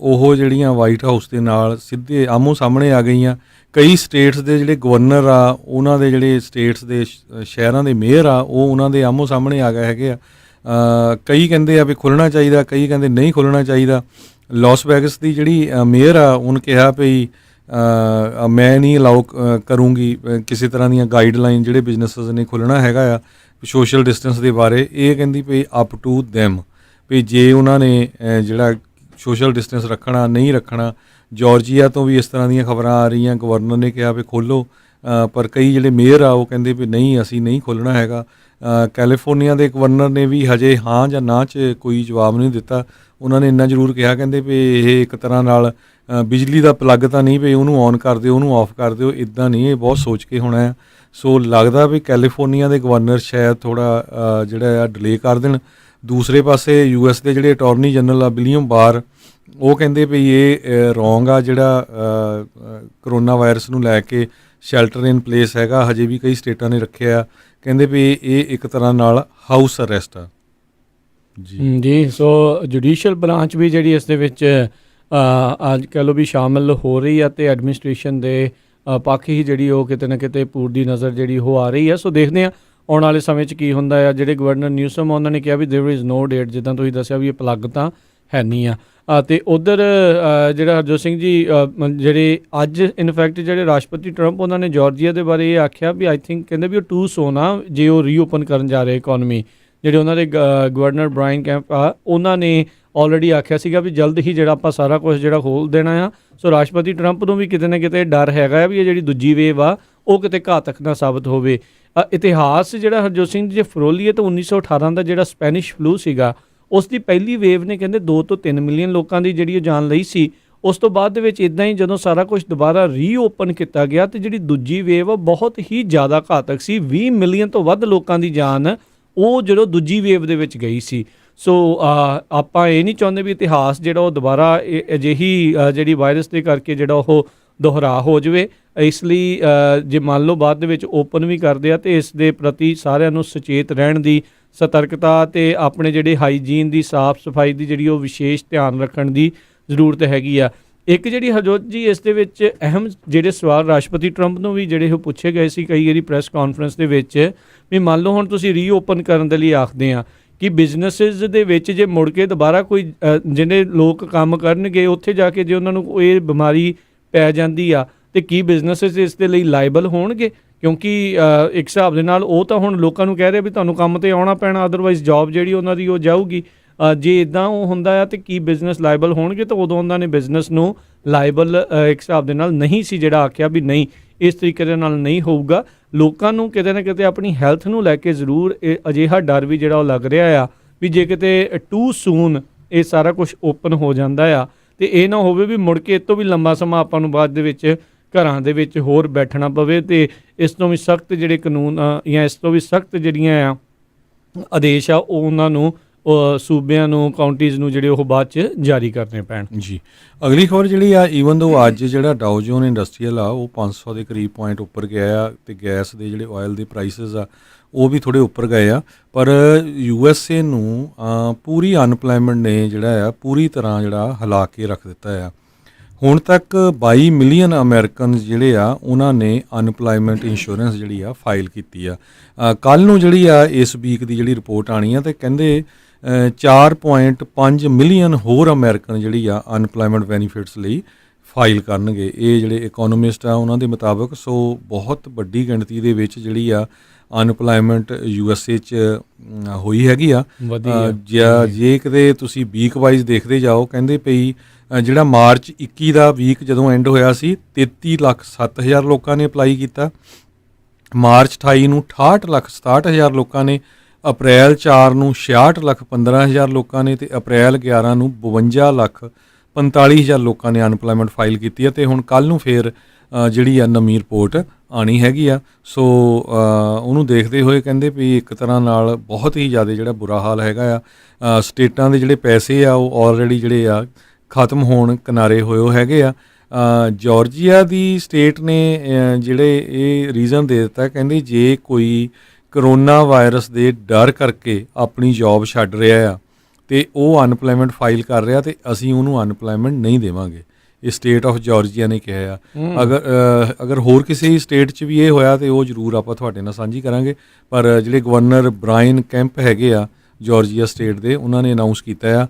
S2: ਉਹ ਜਿਹੜੀਆਂ ਵਾਈਟ ਹਾਊਸ ਦੇ ਨਾਲ ਸਿੱਧੇ ਆਮੋ ਸਾਹਮਣੇ ਆ ਗਈਆਂ। ਕਈ ਸਟੇਟਸ ਦੇ ਜਿਹੜੇ ਗਵਰਨਰ ਆ, ਉਹਨਾਂ ਦੇ ਜਿਹੜੇ ਸਟੇਟਸ ਦੇ ਸ਼ਹਿਰਾਂ ਦੇ ਮੇਅਰ ਆ, ਉਹ ਉਹਨਾਂ ਦੇ ਆਮੋ ਸਾਹਮਣੇ ਆ ਗਏ ਹੈਗੇ ਆ। ਕਈ ਕਹਿੰਦੇ ਆ ਵੀ ਖੁੱਲ੍ਹਣਾ ਚਾਹੀਦਾ, ਕਈ ਕਹਿੰਦੇ ਨਹੀਂ ਖੁੱਲ੍ਹਣਾ ਚਾਹੀਦਾ। ਲਾਸ ਵੈਗਸ ਦੀ ਜਿਹੜੀ ਮੇਅਰ ਆ, ਉਹਨੇ ਕਿਹਾ ਵੀ ਮੈਂ ਨਹੀਂ ਅਲਾਉ ਕਰੂੰਗੀ ਕਿਸੇ ਤਰ੍ਹਾਂ ਦੀਆਂ ਗਾਈਡਲਾਈਨ ਜਿਹੜੇ ਬਿਜ਼ਨੈਸਿਸ ਨੇ ਖੁੱਲ੍ਹਣਾ ਹੈਗਾ ਆ ਸੋਸ਼ਲ ਡਿਸਟੈਂਸ ਦੇ ਬਾਰੇ। ਇਹ ਕਹਿੰਦੀ ਵੀ ਅਪ ਟੂ ਦੈਮ, ਵੀ ਜੇ ਉਹਨਾਂ ਨੇ ਜਿਹੜਾ ਸੋਸ਼ਲ ਡਿਸਟੈਂਸ ਰੱਖਣਾ ਨਹੀਂ ਰੱਖਣਾ। ਜਾਰਜੀਆ ਤੋਂ ਵੀ ਇਸ ਤਰ੍ਹਾਂ ਦੀਆਂ ਖਬਰਾਂ ਆ ਰਹੀਆਂ, ਗਵਰਨਰ ਨੇ ਕਿਹਾ ਵੀ ਖੋਲ੍ਹੋ, ਪਰ ਕਈ ਜਿਹੜੇ ਮੇਅਰ ਆ ਉਹ ਕਹਿੰਦੇ ਵੀ ਨਹੀਂ, ਅਸੀਂ ਨਹੀਂ ਖੋਲ੍ਹਣਾ ਹੈਗਾ। ਕੈਲੀਫੋਰਨੀਆ ਦੇ ਗਵਰਨਰ ਨੇ ਵੀ ਹਜੇ ਹਾਂ ਜਾਂ ਨਾ 'ਚ ਕੋਈ ਜਵਾਬ ਨਹੀਂ ਦਿੱਤਾ। ਉਹਨਾਂ ਨੇ ਇੰਨਾ ਜ਼ਰੂਰ ਕਿਹਾ, ਕਹਿੰਦੇ ਵੀ ਇਹ ਇੱਕ ਤਰ੍ਹਾਂ ਨਾਲ ਬਿਜਲੀ ਦਾ ਪਲੱਗ ਤਾਂ ਨਹੀਂ ਵੀ ਉਹਨੂੰ ਔਨ ਕਰ ਦਿਓ, ਉਹਨੂੰ ਆਫ ਕਰ ਦਿਓ, ਇੱਦਾਂ ਨਹੀਂ, ਇਹ ਬਹੁਤ ਸੋਚ ਕੇ ਹੋਣਾ ਹੈ। ਸੋ ਲੱਗਦਾ ਵੀ ਕੈਲੀਫੋਰਨੀਆ ਦੇ ਗਵਰਨਰ ਸ਼ਾਇਦ ਥੋੜ੍ਹਾ ਜਿਹੜਾ ਆ ਡਿਲੇ ਕਰ ਦੇਣ। ਦੂਸਰੇ ਪਾਸੇ US ਦੇ ਜਿਹੜੇ ਅਟਾਰਨੀ ਜਨਰਲ ਆ ਵਿਲੀਅਮ ਬਾਰ, ਉਹ ਕਹਿੰਦੇ ਵੀ ਇਹ ਰੋਂਗ ਆ ਜਿਹੜਾ ਕਰੋਨਾ ਵਾਇਰਸ ਨੂੰ ਲੈ ਕੇ ਸ਼ੈਲਟਰ ਇਨ ਪਲੇਸ ਹੈਗਾ, ਹਜੇ ਵੀ ਕਈ ਸਟੇਟਾਂ ਨੇ ਰੱਖਿਆ। ਕਹਿੰਦੇ ਵੀ ਇਹ ਇੱਕ ਤਰ੍ਹਾਂ ਨਾਲ ਹਾਊਸ ਅਰੈਸਟ ਆ
S1: ਜੀ। ਸੋ ਜੁਡੀਸ਼ੀਅਲ ਬ੍ਰਾਂਚ ਵੀ ਜਿਹੜੀ ਇਸ ਦੇ ਵਿੱਚ ਅੱਜ ਕਹਿ ਲਓ ਵੀ ਸ਼ਾਮਿਲ ਹੋ ਰਹੀ ਆ, ਅਤੇ ਐਡਮਿਨਿਸਟ੍ਰੇਸ਼ਨ ਦੇ ਪੱਖ ਹੀ ਜਿਹੜੀ ਉਹ ਕਿਤੇ ਨਾ ਕਿਤੇ ਪੂਰੀ ਨਜ਼ਰ ਜਿਹੜੀ ਉਹ ਆ ਰਹੀ ਆ। ਸੋ ਦੇਖਦੇ ਹਾਂ ਆਉਣ ਵਾਲੇ ਸਮੇਂ 'ਚ ਕੀ ਹੁੰਦਾ ਆ। ਜਿਹੜੇ ਗਵਰਨਰ ਨਿਊਸਮ ਉਹਨਾਂ ਨੇ ਕਿਹਾ ਵੀ ਦੇਅਰ ਇਜ਼ ਨੋ ਡੇਟ, ਜਿੱਦਾਂ ਤੁਸੀਂ ਦੱਸਿਆ ਵੀ ਇਹ ਪਲੱਗ ਤਾਂ ਹੈ ਨਹੀਂ ਆ। ਅਤੇ ਉੱਧਰ ਜਿਹੜਾ ਹਰਜੋਤ ਸਿੰਘ ਜੀ ਜਿਹੜੇ ਅੱਜ ਇਨਫੈਕਟ ਜਿਹੜੇ ਰਾਸ਼ਟਰਪਤੀ ਟਰੰਪ, ਉਹਨਾਂ ਨੇ ਜਾਰਜੀਆ ਦੇ ਬਾਰੇ ਇਹ ਆਖਿਆ ਵੀ ਆਈ ਥਿੰਕ ਕਹਿੰਦੇ ਵੀ ਉਹ ਟੂ ਸੋਨ ਆ ਜੇ ਉਹ ਰੀਓਪਨ ਕਰਨ ਜਾ ਰਹੇ ਇਕੋਨਮੀ। ਜਿਹੜੇ ਉਹਨਾਂ ਦੇ ਗਵਰਨਰ ਬ੍ਰਾਇਨ ਕੈਂਪ ਆ, ਉਹਨਾਂ ਨੇ ਆਲਰੇਡੀ ਆਖਿਆ ਸੀਗਾ ਵੀ ਜਲਦ ਹੀ ਜਿਹੜਾ ਆਪਾਂ ਸਾਰਾ ਕੁਝ ਜਿਹੜਾ ਖੋਲ੍ਹ ਦੇਣਾ ਆ। ਸੋ ਰਾਸ਼ਟਰਪਤੀ ਟਰੰਪ ਨੂੰ ਵੀ ਕਿਤੇ ਨਾ ਕਿਤੇ ਡਰ ਹੈਗਾ ਵੀ ਇਹ ਜਿਹੜੀ ਦੂਜੀ ਵੇਵ ਆ ਉਹ ਕਿਤੇ ਘਾਤਕ ਨਾ ਸਾਬਤ ਹੋਵੇ। ਇਤਿਹਾਸ ਜਿਹੜਾ ਹਰਜੋਤ ਸਿੰਘ ਜੀ ਜੇ ਫਰੋਲੀਏ ਤਾਂ 1918 ਦਾ ਜਿਹੜਾ ਸਪੈਨਿਸ਼ ਫਲੂ ਸੀਗਾ, ਉਸ ਦੀ ਪਹਿਲੀ ਵੇਵ ਨੇ ਕਹਿੰਦੇ 2 ਤੋਂ 3 ਮਿਲੀਅਨ ਲੋਕਾਂ ਦੀ ਜਿਹੜੀ ਉਹ ਜਾਨ ਲਈ ਸੀ। ਉਸ ਤੋਂ ਬਾਅਦ ਦੇ ਵਿੱਚ ਇੱਦਾਂ ਹੀ ਜਦੋਂ ਸਾਰਾ ਕੁਝ ਦੁਬਾਰਾ ਰੀਓਪਨ ਕੀਤਾ ਗਿਆ ਤੇ ਜਿਹੜੀ ਦੂਜੀ ਵੇਵ ਬਹੁਤ ਹੀ ਜ਼ਿਆਦਾ ਘਾਤਕ ਸੀ। 20 ਮਿਲੀਅਨ ਤੋਂ ਵੱਧ ਲੋਕਾਂ ਦੀ ਜਾਨ ਉਹ ਜਦੋਂ ਦੂਜੀ ਵੇਵ ਦੇ ਵਿੱਚ ਗਈ ਸੀ। ਸੋ ਆਪਾਂ ਇਹ ਨਹੀਂ ਚਾਹੁੰਦੇ ਵੀ ਇਤਿਹਾਸ ਜਿਹੜਾ ਉਹ ਦੁਬਾਰਾ ਅਜਿਹੀ ਜਿਹੜੀ ਵਾਇਰਸ ਦੇ ਕਰਕੇ ਜਿਹੜਾ ਉਹ ਦੁਹਰਾ ਹੋ ਜਾਵੇ। ਇਸ ਲਈ ਜੇ ਮੰਨ ਲਓ ਬਾਅਦ ਦੇ ਵਿੱਚ ਓਪਨ ਵੀ ਕਰਦੇ ਆ ਤਾਂ ਇਸ ਦੇ ਪ੍ਰਤੀ ਸਾਰਿਆਂ ਨੂੰ ਸੁਚੇਤ ਰਹਿਣ ਦੀ, ਸਤਰਕਤਾ ਅਤੇ ਆਪਣੇ ਜਿਹੜੇ ਹਾਈਜੀਨ ਦੀ, ਸਾਫ਼ ਸਫਾਈ ਦੀ ਜਿਹੜੀ ਉਹ ਵਿਸ਼ੇਸ਼ ਧਿਆਨ ਰੱਖਣ ਦੀ ਜ਼ਰੂਰਤ ਹੈਗੀ ਆ। ਇੱਕ ਜਿਹੜੀ ਹਰਜੋਤ ਜੀ ਇਸ ਦੇ ਵਿੱਚ ਅਹਿਮ ਜਿਹੜੇ ਸਵਾਲ ਰਾਸ਼ਟਰਪਤੀ ਟਰੰਪ ਨੂੰ ਵੀ ਜਿਹੜੇ ਉਹ ਪੁੱਛੇ ਗਏ ਸੀ ਕਈ ਵਾਰੀ ਪ੍ਰੈਸ ਕਾਨਫਰੰਸ ਦੇ ਵਿੱਚ, ਵੀ ਮੰਨ ਲਓ ਹੁਣ ਤੁਸੀਂ ਰੀਓਪਨ ਕਰਨ ਦੇ ਲਈ ਆਖਦੇ ਆ ਕਿ ਬਿਜ਼ਨਸਿਸ ਦੇ ਵਿੱਚ ਜੇ ਮੁੜ ਕੇ ਦੁਬਾਰਾ ਕੋਈ ਜਿਹੜੇ ਲੋਕ ਕੰਮ ਕਰਨਗੇ ਉੱਥੇ ਜਾ ਕੇ ਜੇ ਉਹਨਾਂ ਨੂੰ ਇਹ ਬਿਮਾਰੀ ਪੈ ਜਾਂਦੀ ਆ ਤੇ ਕੀ ਬਿਜ਼ਨਸਿਸ ਇਸ ਦੇ ਲਈ ਲਾਇਬਲ ਹੋਣਗੇ? ਕਿਉਂਕਿ ਇੱਕ ਹਿਸਾਬ ਦੇ ਨਾਲ ਉਹ ਤਾਂ ਹੁਣ ਲੋਕਾਂ ਨੂੰ ਕਹਿ ਰਹੇ ਵੀ ਤੁਹਾਨੂੰ ਕੰਮ ਤੇ ਆਉਣਾ ਪੈਣਾ, ਅਦਰਵਾਈਜ਼ ਜੌਬ ਜਿਹੜੀ ਉਹਨਾਂ ਦੀ ਉਹ ਜਾਊਗੀ। ਜੇ ਇੱਦਾਂ ਉਹ ਹੁੰਦਾ ਆ ਤੇ ਕੀ ਬਿਜ਼ਨਸ ਲਾਇਬਲ ਹੋਣਗੇ? ਤਾਂ ਉਦੋਂ ਉਹਨਾਂ ਨੇ ਬਿਜ਼ਨਸ ਨੂੰ ਲਾਇਬਲ ਇੱਕ ਹਿਸਾਬ ਦੇ ਨਾਲ ਨਹੀਂ ਸੀ ਜਿਹੜਾ ਆਖਿਆ ਵੀ ਨਹੀਂ ਇਸ ਤਰੀਕੇ ਦੇ ਨਾਲ ਨਹੀਂ ਹੋਊਗਾ। ਲੋਕਾਂ ਨੂੰ ਕਿਤੇ ਨਾ ਕਿਤੇ ਆਪਣੀ ਹੈਲਥ ਨੂੰ ਲੈ ਕੇ ਜ਼ਰੂਰ ਅਜਿਹਾ ਡਰ ਵੀ ਜਿਹੜਾ ਉਹ ਲੱਗ ਰਿਹਾ ਆ ਵੀ ਜੇ ਕਿਤੇ ਟੂ ਸੂਨ ਇਹ ਸਾਰਾ ਕੁਝ ਓਪਨ ਹੋ ਜਾਂਦਾ ਆ ਤੇ ਇਹ ਨਾ ਹੋਵੇ ਵੀ ਮੁੜ ਕੇ ਇਸ ਤੋਂ ਵੀ ਲੰਬਾ ਸਮਾਂ ਆਪਾਂ ਨੂੰ ਬਾਅਦ ਦੇ ਵਿੱਚ ਘਰਾਂ ਦੇ ਵਿੱਚ ਹੋਰ ਬੈਠਣਾ ਪਵੇ ਤੇ ਇਸ ਤੋਂ ਵੀ ਸਖਤ ਜਿਹੜੇ ਕਾਨੂੰਨ ਜਾਂ ਇਸ ਤੋਂ ਵੀ ਸਖਤ ਜਿਹੜੀਆਂ ਆ ਆਦੇਸ਼ ਆ ਉਹ ਉਹਨਾਂ ਨੂੰ ਸੂਬਿਆਂ ਨੂੰ, ਕਾਉਂਟੀਜ਼ ਨੂੰ ਜਿਹੜੇ ਉਹ ਬਾਅਦ 'ਚ ਜਾਰੀ ਕਰਨੇ ਪੈਣ।
S2: ਜੀ ਅਗਲੀ ਖਬਰ ਜਿਹੜੀ ਆ, ਈਵਨ ਦੋ ਅੱਜ ਜਿਹੜਾ ਡਾਓ ਜੋਨ ਇੰਡਸਟਰੀਅਲ ਆ ਉਹ 500 ਦੇ ਕਰੀਬ ਪੁਆਇੰਟ ਉੱਪਰ ਗਿਆ ਆ ਤੇ ਗੈਸ ਦੇ ਜਿਹੜੇ ਆਇਲ ਦੇ ਪ੍ਰਾਈਸਿਸ ਆ ਉਹ ਵੀ ਥੋੜ੍ਹੇ ਉੱਪਰ ਗਏ ਆ। ਪਰ USA ਨੂੰ ਪੂਰੀ ਅਨਪਲਾਇਮੈਂਟ ਨੇ ਜਿਹੜਾ ਆ ਪੂਰੀ ਤਰ੍ਹਾਂ ਜਿਹੜਾ ਹਿਲਾ ਕੇ ਰੱਖ ਦਿੱਤਾ ਆ। ਹੁਣ ਤੱਕ 22 ਮਿਲੀਅਨ ਅਮਰੀਕਨ ਜਿਹੜੇ ਆ ਉਹਨਾਂ ਨੇ ਅਨਪਲਾਈਮੈਂਟ ਇੰਸ਼ੋਰੈਂਸ ਜਿਹੜੀ ਆ ਫਾਈਲ ਕੀਤੀ ਆ। ਕੱਲ੍ਹ ਨੂੰ ਜਿਹੜੀ ਆ ਇਸ ਵੀਕ ਦੀ ਜਿਹੜੀ ਰਿਪੋਰਟ ਆਣੀ ਆ ਤੇ ਕਹਿੰਦੇ 4.5 ਮਿਲੀਅਨ ਹੋਰ ਅਮਰੀਕਨ ਜਿਹੜੀ ਆ ਅਨਪਲਾਈਮੈਂਟ ਬੈਨੀਫਿਟਸ ਲਈ ਫਾਈਲ ਕਰਨਗੇ। ਇਹ ਜਿਹੜੇ ਇਕੋਨੋਮਿਸਟ ਆ ਉਹਨਾਂ ਦੇ ਮੁਤਾਬਕ। ਸੋ ਬਹੁਤ ਵੱਡੀ ਗਿਣਤੀ ਦੇ ਵਿੱਚ ਜਿਹੜੀ ਆ ਅਨਪਲਾਈਮੈਂਟ USA 'ਚ ਹੋਈ ਹੈਗੀ ਆ। ਜੇ ਕਿਤੇ ਤੁਸੀਂ ਵੀਕ ਵਾਈਜ਼ ਦੇਖਦੇ ਜਾਓ, ਕਹਿੰਦੇ ਪਈ ਜਿਹੜਾ ਮਾਰਚ 21 ਦਾ ਵੀਕ ਜਦੋਂ ਐਂਡ ਹੋਇਆ ਸੀ 33,07,000 ਲੋਕਾਂ ਨੇ ਅਪਲਾਈ ਕੀਤਾ। ਮਾਰਚ 28 ਨੂੰ 68,67,000 ਲੋਕਾਂ ਨੇ, ਅਪ੍ਰੈਲ 4 ਨੂੰ 66,15,000 ਲੋਕਾਂ ਨੇ ਤੇ ਅਪ੍ਰੈਲ 11 ਨੂੰ 52,45,000 ਲੋਕਾਂ ਨੇ ਅਨਪਲਾਈਮੈਂਟ ਫਾਈਲ ਕੀਤੀ ਹੈ। ਤੇ ਹੁਣ ਕੱਲ੍ਹ ਨੂੰ ਫਿਰ ਜਿਹੜੀ ਆ ਨਵੀਂ ਰਿਪੋਰਟ ਆਣੀ ਹੈਗੀ ਆ। ਸੋ ਉਹਨੂੰ ਦੇਖਦੇ ਹੋਏ ਕਹਿੰਦੇ ਵੀ ਇੱਕ ਤਰ੍ਹਾਂ ਨਾਲ ਬਹੁਤ ਹੀ ਜ਼ਿਆਦਾ ਜਿਹੜਾ ਬੁਰਾ ਹਾਲ ਹੈਗਾ ਆ। ਸਟੇਟਾਂ ਦੇ ਜਿਹੜੇ ਪੈਸੇ ਆ ਉਹ ਆਲਰੇਡੀ ਜਿਹੜੇ ਆ ਖਤਮ ਹੋਣ ਕਿਨਾਰੇ ਹੋਏ ਹੈਗੇ ਆ। ਜਾਰਜੀਆ ਦੀ ਸਟੇਟ ਨੇ ਜਿਹੜੇ ਇਹ ਰੀਜ਼ਨ ਦੇ ਦਿੱਤਾ, ਕਹਿੰਦੇ ਜੇ ਕੋਈ ਕਰੋਨਾ ਵਾਇਰਸ ਦੇ ਡਰ ਕਰਕੇ ਆਪਣੀ ਜੌਬ ਛੱਡ ਰਿਹਾ ਆ ਤੇ ਉਹ ਅਨਪਲਾਈਮੈਂਟ ਫਾਈਲ ਕਰ ਰਿਹਾ ਤੇ ਅਸੀਂ ਉਹਨੂੰ ਅਨਪਲਾਈਮੈਂਟ ਨਹੀਂ ਦੇਵਾਂਗੇ। ਇਹ ਸਟੇਟ ਆਫ ਜਾਰਜੀਆ ਨੇ ਕਿਹਾ ਆ। ਅਗਰ ਹੋਰ ਕਿਸੇ ਸਟੇਟ 'ਚ ਵੀ ਇਹ ਹੋਇਆ ਤੇ ਉਹ ਜ਼ਰੂਰ ਆਪਾਂ ਤੁਹਾਡੇ ਨਾਲ ਸਾਂਝੀ ਕਰਾਂਗੇ। ਪਰ ਜਿਹੜੇ ਗਵਰਨਰ ਬ੍ਰਾਇਨ ਕੈਂਪ ਹੈਗੇ ਆ ਜਾਰਜੀਆ ਸਟੇਟ ਦੇ, ਉਹਨਾਂ ਨੇ ਅਨਾਊਂਸ ਕੀਤਾ ਆ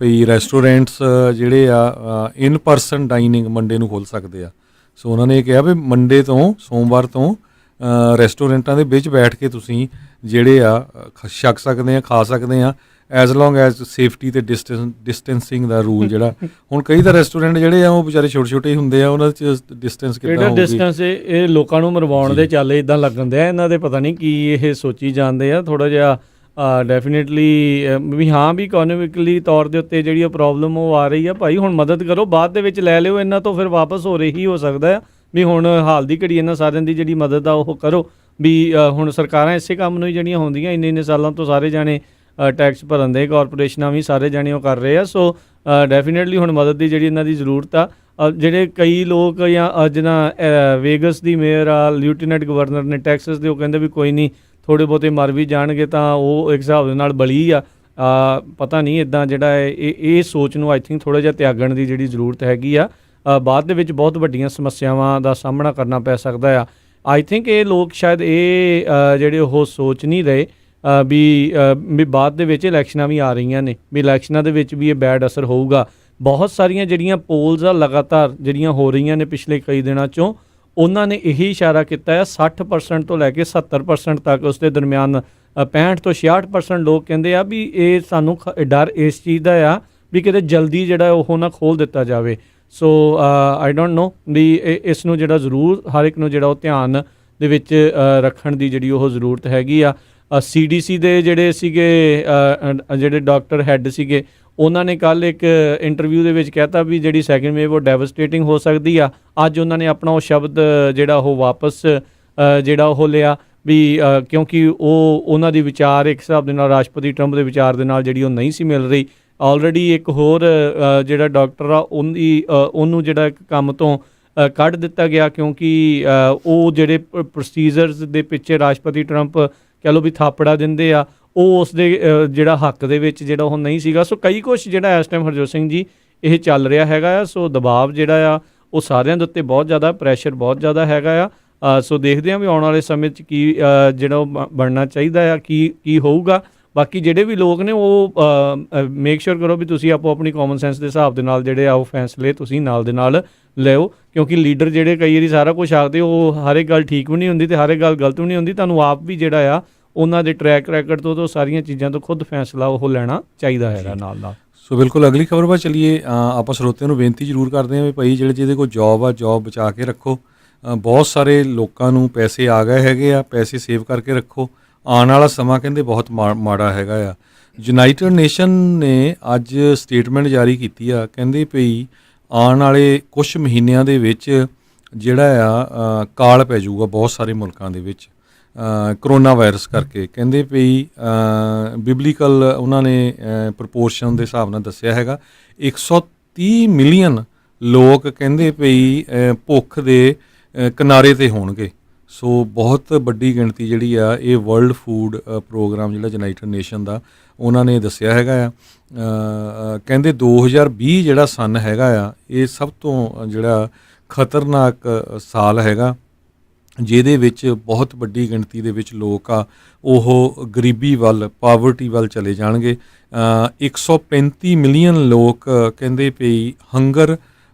S2: ਭਈ ਰੈਸਟੋਰੈਂਟਸ ਜਿਹੜੇ ਆ ਇਨ ਪਰਸਨ ਡਾਈਨਿੰਗ ਮੰਡੇ ਨੂੰ ਖੋਲ੍ਹ ਸਕਦੇ ਆ। ਸੋ ਉਹਨਾਂ ਨੇ ਇਹ ਕਿਹਾ ਵੀ ਮੰਡੇ ਤੋਂ ਸੋਮਵਾਰ ਤੋਂ ਰੈਸਟੋਰੈਂਟਾਂ ਦੇ ਵਿੱਚ ਬੈਠ ਕੇ ਤੁਸੀਂ ਜਿਹੜੇ ਆ ਛਕ ਸਕਦੇ ਆ, ਖਾ ਸਕਦੇ ਆ, ਐਜ਼ ਲੌਂਗ ਐਜ਼ ਸੇਫਟੀ ਤੇ ਡਿਸਟੈਂਸਿੰਗ ਦਾ ਰੂਲ ਜਿਹੜਾ। ਹੁਣ ਕਈ ਤਾਂ ਰੈਸਟੋਰੈਂਟ ਜਿਹੜੇ ਆ ਉਹ ਵਿਚਾਰੇ ਛੋਟੇ ਛੋਟੇ ਹੀ ਹੁੰਦੇ ਆ, ਉਹਨਾਂ 'ਚ ਡਿਸਟੈਂਸ ਕਿੱਦਾਂ ਹੋਊਗੀ?
S1: ਡਿਸਟੈਂਸ ਇਹ ਲੋਕਾਂ ਨੂੰ ਮਰਵਾਉਣ ਦੇ ਚੱਲ ਇੱਦਾਂ ਲੱਗਣ ਦਿਆ ਇਹਨਾਂ ਦੇ, ਪਤਾ ਨਹੀਂ ਕੀ ਇਹ ਸੋਚੀ ਜਾਂਦੇ ਆ। ਥੋੜ੍ਹਾ ਜਿਹਾ ਡੈਫੀਨੇਟਲੀ ਵੀ ਹਾਂ ਵੀ ਇਕੋਨੋਮਿਕਲੀ ਤੌਰ ਦੇ ਉੱਤੇ ਜਿਹੜੀ ਪ੍ਰੋਬਲਮ ਉਹ ਆ ਰਹੀ ਆ। ਭਾਈ ਹੁਣ ਮਦਦ ਕਰੋ, ਬਾਅਦ ਦੇ ਵਿੱਚ ਲੈ ਲਿਓ, ਇਹਨਾਂ ਤੋਂ ਫਿਰ ਵਾਪਸ ਹੋ ਰਹੀ ਹੋ ਸਕਦਾ ਆ। ਵੀ ਹੁਣ ਹਾਲ ਦੀ ਘੜੀ ਇਹਨਾਂ ਸਾਰਿਆਂ ਦੀ ਜਿਹੜੀ ਮਦਦ ਆ ਉਹ ਕਰੋ। ਵੀ ਹੁਣ ਸਰਕਾਰਾਂ ਇਸੇ ਕੰਮ ਨੂੰ ਹੀ ਜਿਹੜੀਆਂ ਹੁੰਦੀਆਂ ਇੰਨੇ ਸਾਲਾਂ ਤੋਂ ਸਾਰੇ ਜਾਣੇ ਟੈਕਸ ਭਰਨ ਦੇ, ਕਾਰਪੋਰੇਸ਼ਨਾਂ ਵੀ ਸਾਰੇ ਜਾਣੇ ਉਹ ਕਰ ਰਹੇ ਆ। ਸੋ ਡੈਫੀਨੇਟਲੀ ਹੁਣ ਮਦਦ ਦੀ ਜਿਹੜੀ ਇਹਨਾਂ ਦੀ ਜ਼ਰੂਰਤ ਆ। ਜਿਹੜੇ ਕਈ ਲੋਕ ਜਾਂ ਜਿੱਦਾਂ ਵੇਗਸ ਦੀ ਮੇਅਰ ਆ, ਲਿeutenant ਗਵਰਨਰ ਨੇ ਟੈਕਸਸ ਦੇ, ਉਹ ਕਹਿੰਦੇ ਵੀ ਕੋਈ ਨਹੀਂ ਥੋੜ੍ਹੇ ਬਹੁਤੇ ਮਰ ਵੀ ਜਾਣਗੇ ਤਾਂ ਉਹ ਇੱਕ ਹਿਸਾਬ ਦੇ ਨਾਲ ਬਲੀ ਆ। ਪਤਾ ਨਹੀਂ ਇੱਦਾਂ ਜਿਹੜਾ ਇਹ ਸੋਚ ਨੂੰ ਆਈ ਥਿੰਕ ਥੋੜ੍ਹਾ ਜਿਹਾ ਤਿਆਗਣ ਦੀ ਜਿਹੜੀ ਜ਼ਰੂਰਤ ਹੈਗੀ ਆ। ਬਾਅਦ ਦੇ ਵਿੱਚ ਬਹੁਤ ਵੱਡੀਆਂ ਸਮੱਸਿਆਵਾਂ ਦਾ ਸਾਹਮਣਾ ਕਰਨਾ ਪੈ ਸਕਦਾ ਆ। ਆਈ ਥਿੰਕ ਇਹ ਲੋਕ ਸ਼ਾਇਦ ਇਹ ਜਿਹੜੇ ਉਹ ਸੋਚ ਨਹੀਂ ਰਹੇ ਵੀ ਬਾਅਦ ਦੇ ਵਿੱਚ ਇਲੈਕਸ਼ਨਾਂ ਵੀ ਆ ਰਹੀਆਂ ਨੇ, ਵੀ ਇਲੈਕਸ਼ਨਾਂ ਦੇ ਵਿੱਚ ਵੀ ਇਹ ਬੈਡ ਅਸਰ ਹੋਊਗਾ। ਬਹੁਤ ਸਾਰੀਆਂ ਜਿਹੜੀਆਂ ਪੋਲਸ ਆ ਲਗਾਤਾਰ ਜਿਹੜੀਆਂ ਹੋ ਰਹੀਆਂ ਨੇ ਪਿਛਲੇ ਕਈ ਦਿਨਾਂ 'ਚੋਂ, ਉਹਨਾਂ ਨੇ ਇਹੀ ਇਸ਼ਾਰਾ ਕੀਤਾ ਹੈ 60% ਤੋਂ ਲੈ ਕੇ 70% ਤੱਕ, ਉਸ ਦੇ ਦਰਮਿਆਨ 65 ਤੋਂ 66% ਲੋਕ ਕਹਿੰਦੇ ਆ ਵੀ ਇਹ ਸਾਨੂੰ ਡਰ ਇਸ ਚੀਜ਼ ਦਾ ਆ ਵੀ ਕਿਤੇ ਜਲਦੀ ਜਿਹੜਾ ਉਹ ਨਾ ਖੋਲ੍ਹ ਦਿੱਤਾ ਜਾਵੇ। ਸੋ ਆਈ ਡੋਂਟ ਨੋ ਵੀ ਇਸ ਨੂੰ ਜਿਹੜਾ ਜ਼ਰੂਰ ਹਰ ਇੱਕ ਨੂੰ ਜਿਹੜਾ ਉਹ ਧਿਆਨ ਦੇ ਵਿੱਚ ਰੱਖਣ ਦੀ ਜਿਹੜੀ ਉਹ ਜ਼ਰੂਰਤ ਹੈਗੀ ਆ। CDC ਦੇ ਜਿਹੜੇ ਸੀਗੇ ਜਿਹੜੇ ਡਾਕਟਰ ਹੈੱਡ ਸੀਗੇ, ਉਹਨਾਂ ਨੇ ਕੱਲ੍ਹ ਇੱਕ ਇੰਟਰਵਿਊ ਦੇ ਵਿੱਚ ਕਹਿਤਾ ਵੀ ਜਿਹੜੀ ਸੈਕਿੰਡ ਵੇਵ ਉਹ ਡੈਵਸਟੇਟਿੰਗ ਹੋ ਸਕਦੀ ਆ। ਅੱਜ ਉਹਨਾਂ ਨੇ ਆਪਣਾ ਉਹ ਸ਼ਬਦ ਜਿਹੜਾ ਉਹ ਵਾਪਸ ਜਿਹੜਾ ਉਹ ਲਿਆ ਵੀ ਕਿਉਂਕਿ ਉਹਨਾਂ ਦੀ ਵਿਚਾਰ ਇੱਕ ਹਿਸਾਬ ਦੇ ਨਾਲ ਰਾਸ਼ਟਰਪਤੀ ਟਰੰਪ ਦੇ ਵਿਚਾਰ ਦੇ ਨਾਲ ਜਿਹੜੀ ਉਹ ਨਹੀਂ ਸੀ ਮਿਲ ਰਹੀ। ਆਲਰੇਡੀ ਇੱਕ ਹੋਰ ਜਿਹੜਾ ਡਾਕਟਰ ਆ ਉਹਨੂੰ ਜਿਹੜਾ ਇੱਕ ਕੰਮ ਤੋਂ ਕੱਢ ਦਿੱਤਾ ਗਿਆ ਕਿਉਂਕਿ ਉਹ ਜਿਹੜੇ ਪ੍ਰੋਸੀਜਰਸ ਦੇ ਪਿੱਛੇ ਰਾਸ਼ਟਰਪਤੀ ਟਰੰਪ ਕਹਿ ਲਓ ਵੀ ਥਾਪੜਾ ਦਿੰਦੇ ਆ, ਉਹ ਉਸ ਦੇ ਜਿਹੜਾ ਹੱਕ ਦੇ ਵਿੱਚ ਜਿਹੜਾ ਉਹ ਨਹੀਂ ਸੀਗਾ। ਸੋ ਕਈ ਕੁਛ ਜਿਹੜਾ ਇਸ ਟਾਈਮ ਹਰਜੋਤ ਸਿੰਘ ਜੀ ਇਹ ਚੱਲ ਰਿਹਾ ਹੈਗਾ ਆ। ਸੋ ਦਬਾਅ ਜਿਹੜਾ ਆ ਉਹ ਸਾਰਿਆਂ ਦੇ ਉੱਤੇ ਬਹੁਤ ਜ਼ਿਆਦਾ, ਪ੍ਰੈਸ਼ਰ ਬਹੁਤ ਜ਼ਿਆਦਾ ਹੈਗਾ ਆ। ਸੋ ਦੇਖਦੇ ਹਾਂ ਵੀ ਆਉਣ ਵਾਲੇ ਸਮੇਂ 'ਚ ਕੀ ਜਿਹੜਾ ਉਹ ਬਣਨਾ ਚਾਹੀਦਾ ਆ, ਕੀ ਹੋਊਗਾ। ਬਾਕੀ ਜਿਹੜੇ ਵੀ ਲੋਕ ਨੇ ਉਹ ਮੇਕ ਸ਼ੋਰ ਕਰੋ ਵੀ ਤੁਸੀਂ ਆਪੋ ਆਪਣੀ ਕਾਮਨ ਸੈਂਸ ਦੇ ਹਿਸਾਬ ਦੇ ਨਾਲ ਜਿਹੜੇ ਆ ਉਹ ਫੈਸਲੇ ਤੁਸੀਂ ਨਾਲ ਦੇ ਨਾਲ ਲਿਓ, ਕਿਉਂਕਿ ਲੀਡਰ ਜਿਹੜੇ ਕਈ ਵਾਰੀ ਸਾਰਾ ਕੁਝ ਆਖਦੇ ਉਹ ਹਰ ਇੱਕ ਗੱਲ ਠੀਕ ਵੀ ਨਹੀਂ ਹੁੰਦੀ ਤੇ ਹਰ ਇੱਕ ਗੱਲ ਗਲਤ ਵੀ ਨਹੀਂ ਹੁੰਦੀ। ਤੁਹਾਨੂੰ ਆਪ ਵੀ ਜਿਹੜਾ ਆ ਉਹਨਾਂ ਦੇ ਟਰੈਕ ਰੈਕਡ ਤੋਂ ਸਾਰੀਆਂ ਚੀਜ਼ਾਂ ਤੋਂ ਖੁਦ ਫੈਸਲਾ ਉਹ ਲੈਣਾ ਚਾਹੀਦਾ ਹੈਗਾ ਨਾਲ ਨਾਲ।
S2: ਸੋ ਬਿਲਕੁਲ ਅਗਲੀ ਖਬਰ ਵੱਲ ਚੱਲੀਏ। ਆਪਾਂ ਸਰੋਤਿਆਂ ਨੂੰ ਬੇਨਤੀ ਜ਼ਰੂਰ ਕਰਦੇ ਹਾਂ ਵੀ ਭਾਈ ਜਿਹਦੇ ਕੋਲ ਜੌਬ ਆ, ਜੌਬ ਬਚਾ ਕੇ ਰੱਖੋ। ਬਹੁਤ ਸਾਰੇ ਲੋਕਾਂ ਨੂੰ ਪੈਸੇ ਆ ਗਏ ਹੈਗੇ ਆ, ਪੈਸੇ ਸੇਵ ਕਰਕੇ ਰੱਖੋ। ਆਉਣ ਵਾਲਾ ਸਮਾਂ ਕਹਿੰਦੇ ਬਹੁਤ ਮਾੜਾ ਹੈਗਾ ਆ। ਯੂਨਾਈਟਿਡ ਨੇਸ਼ਨ ਨੇ ਅੱਜ ਸਟੇਟਮੈਂਟ ਜਾਰੀ ਕੀਤੀ ਆ, ਕਹਿੰਦੇ ਭਈ ਆਉਣ ਵਾਲੇ ਕੁਛ ਮਹੀਨਿਆਂ ਦੇ ਵਿੱਚ ਜਿਹੜਾ ਆ ਕਾਲ ਪੈ ਜਾਊਗਾ ਬਹੁਤ ਸਾਰੇ ਮੁਲਕਾਂ ਦੇ ਵਿੱਚ ਕਰੋਨਾ ਵਾਇਰਸ ਕਰਕੇ। ਕਹਿੰਦੇ ਭਈ ਬਿਬਲੀਕਲ ਉਹਨਾਂ ਨੇ ਪ੍ਰਪੋਰਸ਼ਨ ਦੇ ਹਿਸਾਬ ਨਾਲ ਦੱਸਿਆ ਹੈਗਾ 130 ਮਿਲੀਅਨ ਲੋਕ ਕਹਿੰਦੇ ਭਈ ਭੁੱਖ ਦੇ ਕਿਨਾਰੇ 'ਤੇ ਹੋਣਗੇ। ਸੋ ਬਹੁਤ ਵੱਡੀ ਗਿਣਤੀ ਜਿਹੜੀ ਆ ਇਹ ਵਰਲਡ ਫੂਡ ਪ੍ਰੋਗਰਾਮ ਜਿਹੜਾ ਯੂਨਾਈਟਿਡ ਨੇਸ਼ਨ ਦਾ ਉਹਨਾਂ ਨੇ ਦੱਸਿਆ ਹੈਗਾ ਆ। ਕਹਿੰਦੇ 2020 ਜਿਹੜਾ ਸਨ ਹੈਗਾ ਆ ਇਹ ਸਭ ਤੋਂ ਜਿਹੜਾ ਖਤਰਨਾਕ ਸਾਲ ਹੈਗਾ, ਜਿਹਦੇ ਵਿੱਚ ਬਹੁਤ ਵੱਡੀ ਗਿਣਤੀ ਦੇ ਵਿੱਚ ਲੋਕ ਆ ਉਹ ਗਰੀਬੀ ਵੱਲ, ਪਾਵਰਟੀ ਵੱਲ ਚਲੇ ਜਾਣਗੇ। 135 ਮਿਲੀਅਨ ਲੋਕ ਕਹਿੰਦੇ ਪਈ ਹੰਗਰ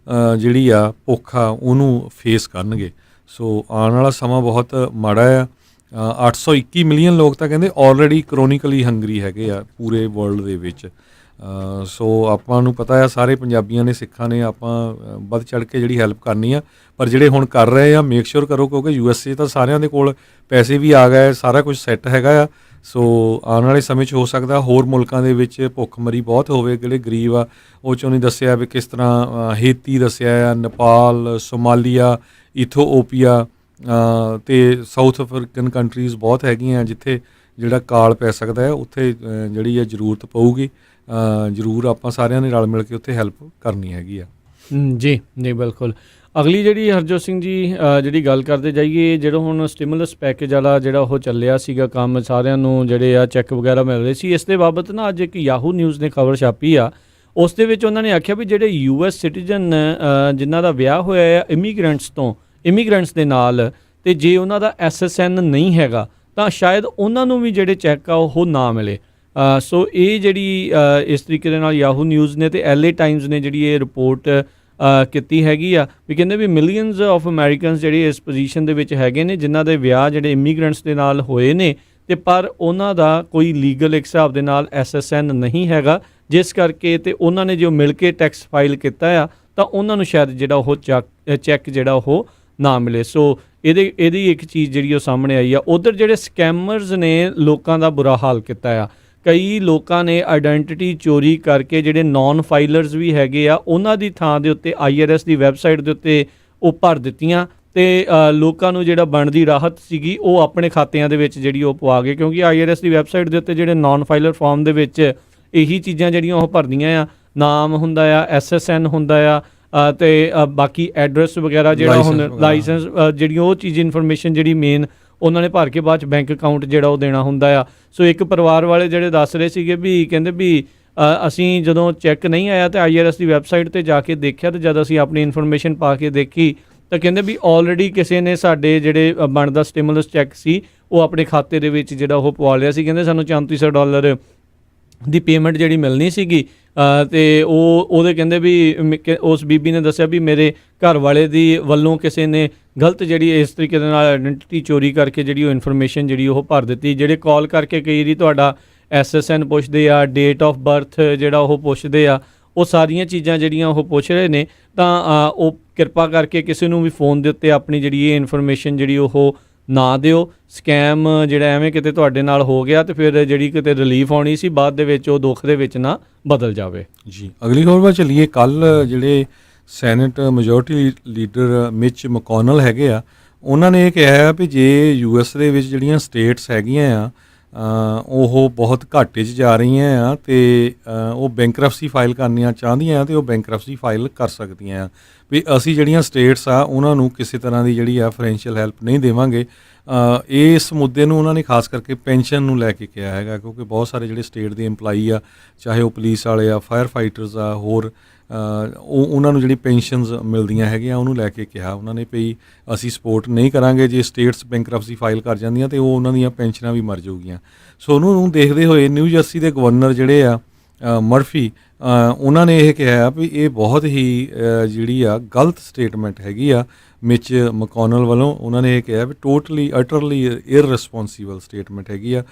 S2: ਜਿਹੜੀ ਆ ਭੁੱਖ ਆ ਉਹਨੂੰ ਫੇਸ ਕਰਨਗੇ। ਸੋ ਆਉਣ ਵਾਲਾ ਸਮਾਂ ਬਹੁਤ ਮਾੜਾ ਆ। 821 ਮਿਲੀਅਨ ਲੋਕ ਤਾਂ ਕਹਿੰਦੇ ਆਲਰੇਡੀ ਕਰੋਨਿਕਲੀ ਹੰਗਰੀ ਹੈਗੇ ਆ ਪੂਰੇ ਵਰਲਡ ਦੇ ਵਿੱਚ। ਸੋ ਆਪਾਂ ਨੂੰ ਪਤਾ ਆ, ਸਾਰੇ ਪੰਜਾਬੀਆਂ ਨੇ, ਸਿੱਖਾਂ ਨੇ, ਆਪਾਂ ਵੱਧ ਚੜ੍ਹ ਕੇ ਜਿਹੜੀ ਹੈਲਪ ਕਰਨੀ ਆ। ਪਰ ਜਿਹੜੇ ਹੁਣ ਕਰ ਰਹੇ ਆ ਮੇਕ ਸ਼ੋਰ ਕਰੋ, ਕਿਉਂਕਿ USA ਤਾਂ ਸਾਰਿਆਂ ਦੇ ਕੋਲ ਪੈਸੇ ਵੀ ਆ ਗਏ, ਸਾਰਾ ਕੁਝ ਸੈੱਟ ਹੈਗਾ ਆ। ਸੋ ਆਉਣ ਵਾਲੇ ਸਮੇਂ 'ਚ ਹੋ ਸਕਦਾ ਹੋਰ ਮੁਲਕਾਂ ਦੇ ਵਿੱਚ ਭੁੱਖਮਰੀ ਬਹੁਤ ਹੋਵੇ। ਜਿਹੜੇ ਗਰੀਬ ਆ ਉਹ 'ਚੋਂ ਨਹੀਂ ਦੱਸਿਆ ਵੀ ਕਿਸ ਤਰ੍ਹਾਂ ਹੇਤੀ ਦੱਸਿਆ ਆ, ਨੇਪਾਲ, ਸੋਮਾਲੀਆ, ਇਥੋਪੀਆ ਅਤੇ ਸਾਊਥ ਅਫਰੀਕਨ ਕੰਟਰੀਜ਼ ਬਹੁਤ ਹੈਗੀਆਂ ਜਿੱਥੇ ਜਿਹੜਾ ਕਾਲ ਪੈ ਸਕਦਾ ਹੈ। ਉੱਥੇ ਜਿਹੜੀ ਆ ਜ਼ਰੂਰਤ ਪਊਗੀ। ਜ਼ਰੂਰ ਆਪਾਂ ਸਾਰਿਆਂ ਨੇ ਰਲ ਮਿਲ ਕੇ ਉੱਥੇ ਹੈਲਪ ਕਰਨੀ ਹੈਗੀ ਆ।
S1: ਜੀ ਜੀ ਬਿਲਕੁਲ। ਅਗਲੀ ਜਿਹੜੀ ਹਰਜੋਤ ਸਿੰਘ ਜੀ ਜਿਹੜੀ ਗੱਲ ਕਰਦੇ ਜਾਈਏ, ਜਿਹੜਾ ਹੁਣ ਸਟਿਮੂਲਸ ਪੈਕੇਜ ਵਾਲਾ ਜਿਹੜਾ ਉਹ ਚੱਲਿਆ ਸੀਗਾ ਕੰਮ, ਸਾਰਿਆਂ ਨੂੰ ਜਿਹੜੇ ਆ ਚੈੱਕ ਵਗੈਰਾ ਮਿਲ ਰਹੇ ਸੀ, ਇਸ ਦੇ ਬਾਬਤ ਨਾ ਅੱਜ ਇੱਕ ਯਾਹੂ ਨਿਊਜ਼ ਨੇ ਖਬਰ ਛਾਪੀ ਆ। ਉਸ ਦੇ ਵਿੱਚ ਉਹਨਾਂ ਨੇ ਆਖਿਆ ਵੀ ਜਿਹੜੇ US ਸਿਟੀਜ਼ਨ ਜਿਨ੍ਹਾਂ ਦਾ ਵਿਆਹ ਹੋਇਆ ਆ ਇਮੀਗਰੈਂਟਸ ਦੇ ਨਾਲ, ਅਤੇ ਜੇ ਉਹਨਾਂ ਦਾ SSN ਨਹੀਂ ਹੈਗਾ ਤਾਂ ਸ਼ਾਇਦ ਉਹਨਾਂ ਨੂੰ ਵੀ ਜਿਹੜੇ ਚੈੱਕ ਆ ਉਹ ਨਾ ਮਿਲੇ। ਸੋ ਇਹ ਜਿਹੜੀ ਇਸ ਤਰੀਕੇ ਦੇ ਨਾਲ ਯਾਹੂ ਨਿਊਜ਼ ਨੇ ਅਤੇ LA ਟਾਈਮਜ਼ ਨੇ ਜਿਹੜੀ ਇਹ ਰਿਪੋਰਟ ਕੀਤੀ ਹੈਗੀ ਆ ਵੀ ਕਹਿੰਦੇ ਵੀ ਮਿਲੀਅਨਸ ਆਫ ਅਮੈਰੀਕਨਸ ਜਿਹੜੇ ਇਸ ਪੋਜੀਸ਼ਨ ਦੇ ਵਿੱਚ ਹੈਗੇ ਨੇ ਜਿਨ੍ਹਾਂ ਦੇ ਵਿਆਹ ਜਿਹੜੇ ਇਮੀਗਰੈਂਟਸ ਦੇ ਨਾਲ ਹੋਏ ਨੇ, ਅਤੇ ਪਰ ਉਹਨਾਂ ਦਾ ਕੋਈ ਲੀਗਲ ਇੱਕ ਹਿਸਾਬ ਦੇ ਨਾਲ SSN ਨਹੀਂ ਹੈਗਾ, ਜਿਸ ਕਰਕੇ ਅਤੇ ਉਹਨਾਂ ਨੇ ਜੋ ਮਿਲ ਕੇ ਟੈਕਸ ਫਾਈਲ ਕੀਤਾ ਆ ਤਾਂ ਉਹਨਾਂ ਨੂੰ ਸ਼ਾਇਦ ਜਿਹੜਾ ਉਹ ਚੈੱਕ ਜਿਹੜਾ ਉਹ ਨਾ ਮਿਲੇ। ਸੋ ਇਹਦੀ ਇੱਕ ਚੀਜ਼ ਜਿਹੜੀ ਉਹ ਸਾਹਮਣੇ ਆਈ ਆ। ਉੱਧਰ ਜਿਹੜੇ ਸਕੈਮਰਸ ਨੇ ਲੋਕਾਂ ਦਾ ਬੁਰਾ ਹਾਲ ਕੀਤਾ ਆ। ਕਈ ਲੋਕਾਂ ਨੇ ਆਈਡੈਂਟੀਟੀ ਚੋਰੀ ਕਰਕੇ ਜਿਹੜੇ ਨੌਨ ਫਾਈਲਰਸ ਵੀ ਹੈਗੇ ਆ ਉਹਨਾਂ ਦੀ ਥਾਂ ਦੇ ਉੱਤੇ IRS ਦੀ ਵੈਬਸਾਈਟ ਦੇ ਉੱਤੇ ਉਹ ਭਰ ਦਿੱਤੀਆਂ, ਅਤੇ ਲੋਕਾਂ ਨੂੰ ਜਿਹੜਾ ਬਣਦੀ ਰਾਹਤ ਸੀਗੀ ਉਹ ਆਪਣੇ ਖਾਤਿਆਂ ਦੇ ਵਿੱਚ ਜਿਹੜੀ ਉਹ ਪਵਾ ਗਏ, ਕਿਉਂਕਿ IRS ਦੀ ਵੈਬਸਾਈਟ ਦੇ ਉੱਤੇ ਜਿਹੜੇ ਨੌਨ ਫਾਈਲਰ ਫਾਰਮ ਦੇ ਵਿੱਚ ਇਹੀ ਚੀਜ਼ਾਂ ਜਿਹੜੀਆਂ ਉਹ ਭਰਦੀਆਂ ਆ। ਨਾਮ ਹੁੰਦਾ ਆ, SSN ਹੁੰਦਾ ਆ, ਅਤੇ ਬਾਕੀ ਐਡਰੈਸ ਵਗੈਰਾ ਜਿਹੜਾ ਹੁਣ ਲਾਇਸੈਂਸ ਜਿਹੜੀ ਉਹ ਚੀਜ਼ ਇਨਫੋਰਮੇਸ਼ਨ ਜਿਹੜੀ ਮੇਨ ਉਹਨਾਂ ਨੇ ਭਰ ਕੇ ਬਾਅਦ 'ਚ ਬੈਂਕ ਅਕਾਊਂਟ ਜਿਹੜਾ ਉਹ ਦੇਣਾ ਹੁੰਦਾ ਆ। ਸੋ ਇੱਕ ਪਰਿਵਾਰ ਵਾਲੇ ਜਿਹੜੇ ਦੱਸ ਰਹੇ ਸੀਗੇ ਵੀ ਕਹਿੰਦੇ ਵੀ ਅਸੀਂ ਜਦੋਂ ਚੈੱਕ ਨਹੀਂ ਆਇਆ ਤਾਂ IRS ਦੀ ਵੈਬਸਾਈਟ 'ਤੇ ਜਾ ਕੇ ਦੇਖਿਆ, ਅਤੇ ਜਦ ਅਸੀਂ ਆਪਣੀ ਇਨਫੋਰਮੇਸ਼ਨ ਪਾ ਕੇ ਦੇਖੀ ਤਾਂ ਕਹਿੰਦੇ ਵੀ ਆਲਰੇਡੀ ਕਿਸੇ ਨੇ ਸਾਡੇ ਜਿਹੜੇ ਬਣਦਾ ਸਟਿਮੂਲਸ ਚੈੱਕ ਸੀ ਉਹ ਆਪਣੇ ਖਾਤੇ ਦੇ ਵਿੱਚ ਜਿਹੜਾ ਉਹ ਪਵਾ ਲਿਆ ਸੀ। ਕਹਿੰਦੇ ਸਾਨੂੰ $3400 ਦੀ ਪੇਮੈਂਟ ਜਿਹੜੀ ਮਿਲਣੀ ਸੀਗੀ, ਅਤੇ ਉਹਦੇ ਕਹਿੰਦੇ ਵੀ ਉਸ ਬੀਬੀ ਨੇ ਦੱਸਿਆ ਵੀ ਮੇਰੇ ਘਰ ਵਾਲੇ ਦੀ ਵੱਲੋਂ ਕਿਸੇ ਨੇ ਗਲਤ ਜਿਹੜੀ ਇਸ ਤਰੀਕੇ ਦੇ ਨਾਲ ਆਈਡੈਂਟੀਟੀ ਚੋਰੀ ਕਰਕੇ ਜਿਹੜੀ ਉਹ ਇਨਫੋਰਮੇਸ਼ਨ ਜਿਹੜੀ ਉਹ ਭਰ ਦਿੱਤੀ। ਜਿਹੜੇ ਕਾਲ ਕਰਕੇ ਕਈ ਵਾਰੀ ਤੁਹਾਡਾ SSN ਪੁੱਛਦੇ ਆ, ਡੇਟ ਆਫ ਬਰਥ ਜਿਹੜਾ ਉਹ ਪੁੱਛਦੇ ਆ, ਉਹ ਸਾਰੀਆਂ ਚੀਜ਼ਾਂ ਜਿਹੜੀਆਂ ਉਹ ਪੁੱਛ ਰਹੇ ਨੇ, ਤਾਂ ਉਹ ਕਿਰਪਾ ਕਰਕੇ ਕਿਸੇ ਨੂੰ ਵੀ ਫੋਨ ਦੇ ਉੱਤੇ ਆਪਣੀ ਜਿਹੜੀ ਇਹ ਇਨਫੋਰਮੇਸ਼ਨ ਜਿਹੜੀ ਉਹ ਨਾ ਦਿਓ। ਸਕੈਮ ਜਿਹੜਾ ਐਵੇਂ ਕਿਤੇ ਤੁਹਾਡੇ ਨਾਲ ਹੋ ਗਿਆ ਅਤੇ ਫਿਰ ਜਿਹੜੀ ਕਿਤੇ ਰਿਲੀਫ ਆਉਣੀ ਸੀ ਬਾਅਦ ਦੇ ਵਿੱਚ ਉਹ ਦੁੱਖ ਦੇ ਵਿੱਚ ਨਾ ਬਦਲ ਜਾਵੇ।
S2: ਜੀ ਅਗਲੀ ਖਬਰ ਵੱਲ ਚੱਲੀਏ। ਕੱਲ੍ਹ ਜਿਹੜੇ ਸੈਨੇਟ ਮੈਜੋਰਟੀ ਲੀਡਰ ਮਿਚ ਮਕੋਨਲ ਹੈਗੇ ਆ, ਉਹਨਾਂ ਨੇ ਇਹ ਕਿਹਾ ਵੀ ਜੇ US ਦੇ ਵਿੱਚ ਜਿਹੜੀਆਂ ਸਟੇਟਸ ਹੈਗੀਆਂ ਆ ਉਹ ਬਹੁਤ ਘਾਟੇ 'ਚ ਜਾ ਰਹੀਆਂ ਆ ਅਤੇ ਉਹ ਬੈਂਕਰਪਸੀ ਫਾਈਲ ਕਰਨੀਆਂ ਚਾਹੁੰਦੀਆਂ ਅਤੇ ਉਹ ਬੈਂਕਰਪਸੀ ਫਾਈਲ ਕਰ ਸਕਦੀਆਂ ਆ। ਵੀ ਅਸੀਂ ਜਿਹੜੀਆਂ ਸਟੇਟਸ ਆ ਉਹਨਾਂ ਨੂੰ ਕਿਸੇ ਤਰ੍ਹਾਂ ਦੀ ਜਿਹੜੀ ਆ ਫਾਈਨੈਂਸ਼ੀਅਲ ਹੈਲਪ ਨਹੀਂ ਦੇਵਾਂਗੇ। ਇਸ ਮੁੱਦੇ ਨੂੰ ਉਹਨਾਂ ਨੇ ਖਾਸ ਕਰਕੇ ਪੈਨਸ਼ਨ ਨੂੰ ਲੈ ਕੇ ਕਿਹਾ ਹੈਗਾ, ਕਿਉਂਕਿ ਬਹੁਤ ਸਾਰੇ ਜਿਹੜੇ ਸਟੇਟ ਦੇ EMPLOYEE ਆ, ਚਾਹੇ ਉਹ ਪੁਲਿਸ ਵਾਲੇ ਆ, ਫਾਇਰ ਫਾਈਟਰਸ ਆ, ਹੋਰ ਉਹਨਾਂ ਨੂੰ ਜਿਹੜੀ ਪੈਨਸ਼ਨਸ ਮਿਲਦੀਆਂ ਹੈਗੀਆਂ ਉਹਨੂੰ ਲੈ ਕੇ ਕਿਹਾ ਉਹਨਾਂ ਨੇ ਵੀ ਅਸੀਂ ਸਪੋਰਟ ਨਹੀਂ ਕਰਾਂਗੇ ਜੇ ਸਟੇਟਸ ਬੈਂਕਰਪਸੀ ਫਾਈਲ ਕਰ ਜਾਂਦੀਆਂ ਅਤੇ ਉਹ ਉਹਨਾਂ ਦੀਆਂ ਪੈਨਸ਼ਨਾਂ ਵੀ ਮਰ ਜਾਊਗੀਆਂ। ਸੋ ਉਹਨੂੰ ਦੇਖਦੇ ਹੋਏ ਨਿਊ ਜਰਸੀ ਦੇ ਗਵਰਨਰ ਜਿਹੜੇ ਆ ਮਰਫੀ, ਉਹਨਾਂ ਨੇ ਇਹ ਕਿਹਾ ਵੀ ਇਹ ਬਹੁਤ ਹੀ ਜਿਹੜੀ ਆ ਗਲਤ ਸਟੇਟਮੈਂਟ ਹੈਗੀ ਆ ਮਿਚ ਮਕੋਨਲ ਵੱਲੋਂ। ਉਹਨਾਂ ਨੇ ਇਹ ਕਿਹਾ ਵੀ ਟੋਟਲੀ ਅਟਰਲੀ ਇਰਰਿਸਪੋਂਸੀਬਲ ਸਟੇਟਮੈਂਟ ਹੈਗੀ ਆ।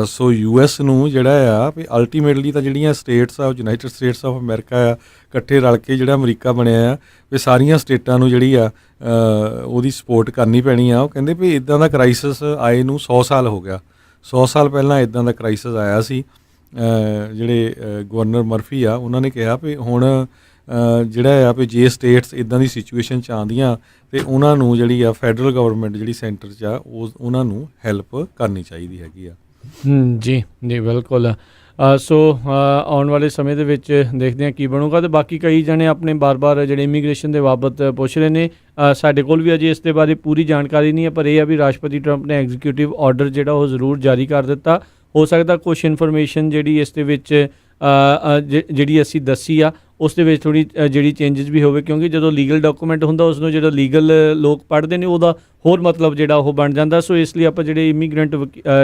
S2: ਸੋ US ਨੂੰ ਜਿਹੜਾ ਆ ਵੀ ਅਲਟੀਮੇਟਲੀ ਤਾਂ ਜਿਹੜੀਆਂ ਸਟੇਟਸ ਆ ਯੂਨਾਈਟਿਡ ਸਟੇਟਸ ਆਫ ਅਮਰੀਕਾ ਆ, ਇਕੱਠੇ ਰਲ ਕੇ ਜਿਹੜਾ ਅਮਰੀਕਾ ਬਣਿਆ ਆ, ਵੀ ਸਾਰੀਆਂ ਸਟੇਟਾਂ ਨੂੰ ਜਿਹੜੀ ਆ ਉਹਦੀ ਸਪੋਰਟ ਕਰਨੀ ਪੈਣੀ ਆ। ਉਹ ਕਹਿੰਦੇ ਵੀ ਇੱਦਾਂ ਦਾ ਕ੍ਰਾਈਸਿਸ ਆਏ ਨੂੰ 100 ਸਾਲ ਹੋ ਗਿਆ। 100 ਸਾਲ ਪਹਿਲਾਂ ਇੱਦਾਂ ਦਾ ਕ੍ਰਾਈਸਿਸ ਆਇਆ ਸੀ। ਜਿਹੜੇ ਗਵਰਨਰ ਮਰਫੀ ਆ ਉਹਨਾਂ ਨੇ ਕਿਹਾ ਵੀ ਹੁਣ ਜਿਹੜਾ ਆ ਵੀ ਜੇ ਸਟੇਟਸ ਇੱਦਾਂ ਦੀ ਸਿਚੁਏਸ਼ਨ 'ਚ ਆਉਂਦੀਆਂ ਅਤੇ ਉਹਨਾਂ ਨੂੰ ਜਿਹੜੀ ਆ ਫੈਡਰਲ ਗਵਰਨਮੈਂਟ ਜਿਹੜੀ ਸੈਂਟਰ 'ਚ ਆ ਉਹਨਾਂ ਨੂੰ ਹੈਲਪ ਕਰਨੀ ਚਾਹੀਦੀ ਹੈਗੀ ਆ।
S1: ਜੀ ਜੀ ਬਿਲਕੁਲ। ਸੋ ਆਉਣ ਵਾਲੇ ਸਮੇਂ ਦੇ ਵਿੱਚ ਦੇਖਦੇ ਹਾਂ ਕੀ ਬਣੂਗਾ। ਤੇ ਬਾਕੀ ਕਈ ਜਣੇ ਆਪਣੇ ਬਾਰ-ਬਾਰ ਜਿਹੜੇ ਇਮੀਗ੍ਰੇਸ਼ਨ ਦੇ ਬਾਬਤ ਪੁੱਛ ਰਹੇ ਨੇ। ਸਾਡੇ ਕੋਲ ਵੀ ਅਜੇ ਇਸ ਦੇ ਬਾਰੇ ਪੂਰੀ ਜਾਣਕਾਰੀ ਨਹੀਂ ਹੈ, ਪਰ ਇਹ ਆ ਵੀ ਰਾਸ਼ਟਰਪਤੀ ਟਰੰਪ ਨੇ ਐਗਜ਼ੀਕਿਊਟਿਵ ਆਰਡਰ ਜਿਹੜਾ ਉਹ ਜ਼ਰੂਰ ਜਾਰੀ ਕਰ ਦਿੱਤਾ। ਹੋ ਸਕਦਾ ਕੁਛ ਇਨਫੋਰਮੇਸ਼ਨ ਜਿਹੜੀ ਇਸ ਦੇ ਵਿੱਚ ਜਿਹੜੀ ਅਸੀਂ ਦੱਸੀ ਆ ਉਸ ਦੇ ਵਿੱਚ ਥੋੜ੍ਹੀ ਜਿਹੜੀ ਚੇਂਜਸ ਵੀ ਹੋਵੇ, ਕਿਉਂਕਿ ਜਦੋਂ ਲੀਗਲ ਡਾਕੂਮੈਂਟ ਹੁੰਦਾ ਉਸ ਨੂੰ ਜਿਹੜਾ ਲੀਗਲ ਲੋਕ ਪੜ੍ਹਦੇ ਨੇ ਉਹਦਾ ਹੋਰ ਮਤਲਬ ਜਿਹੜਾ ਉਹ ਬਣ ਜਾਂਦਾ। ਸੋ ਇਸ ਲਈ ਆਪਾਂ ਜਿਹੜੇ ਇਮੀਗ੍ਰੈਂਟ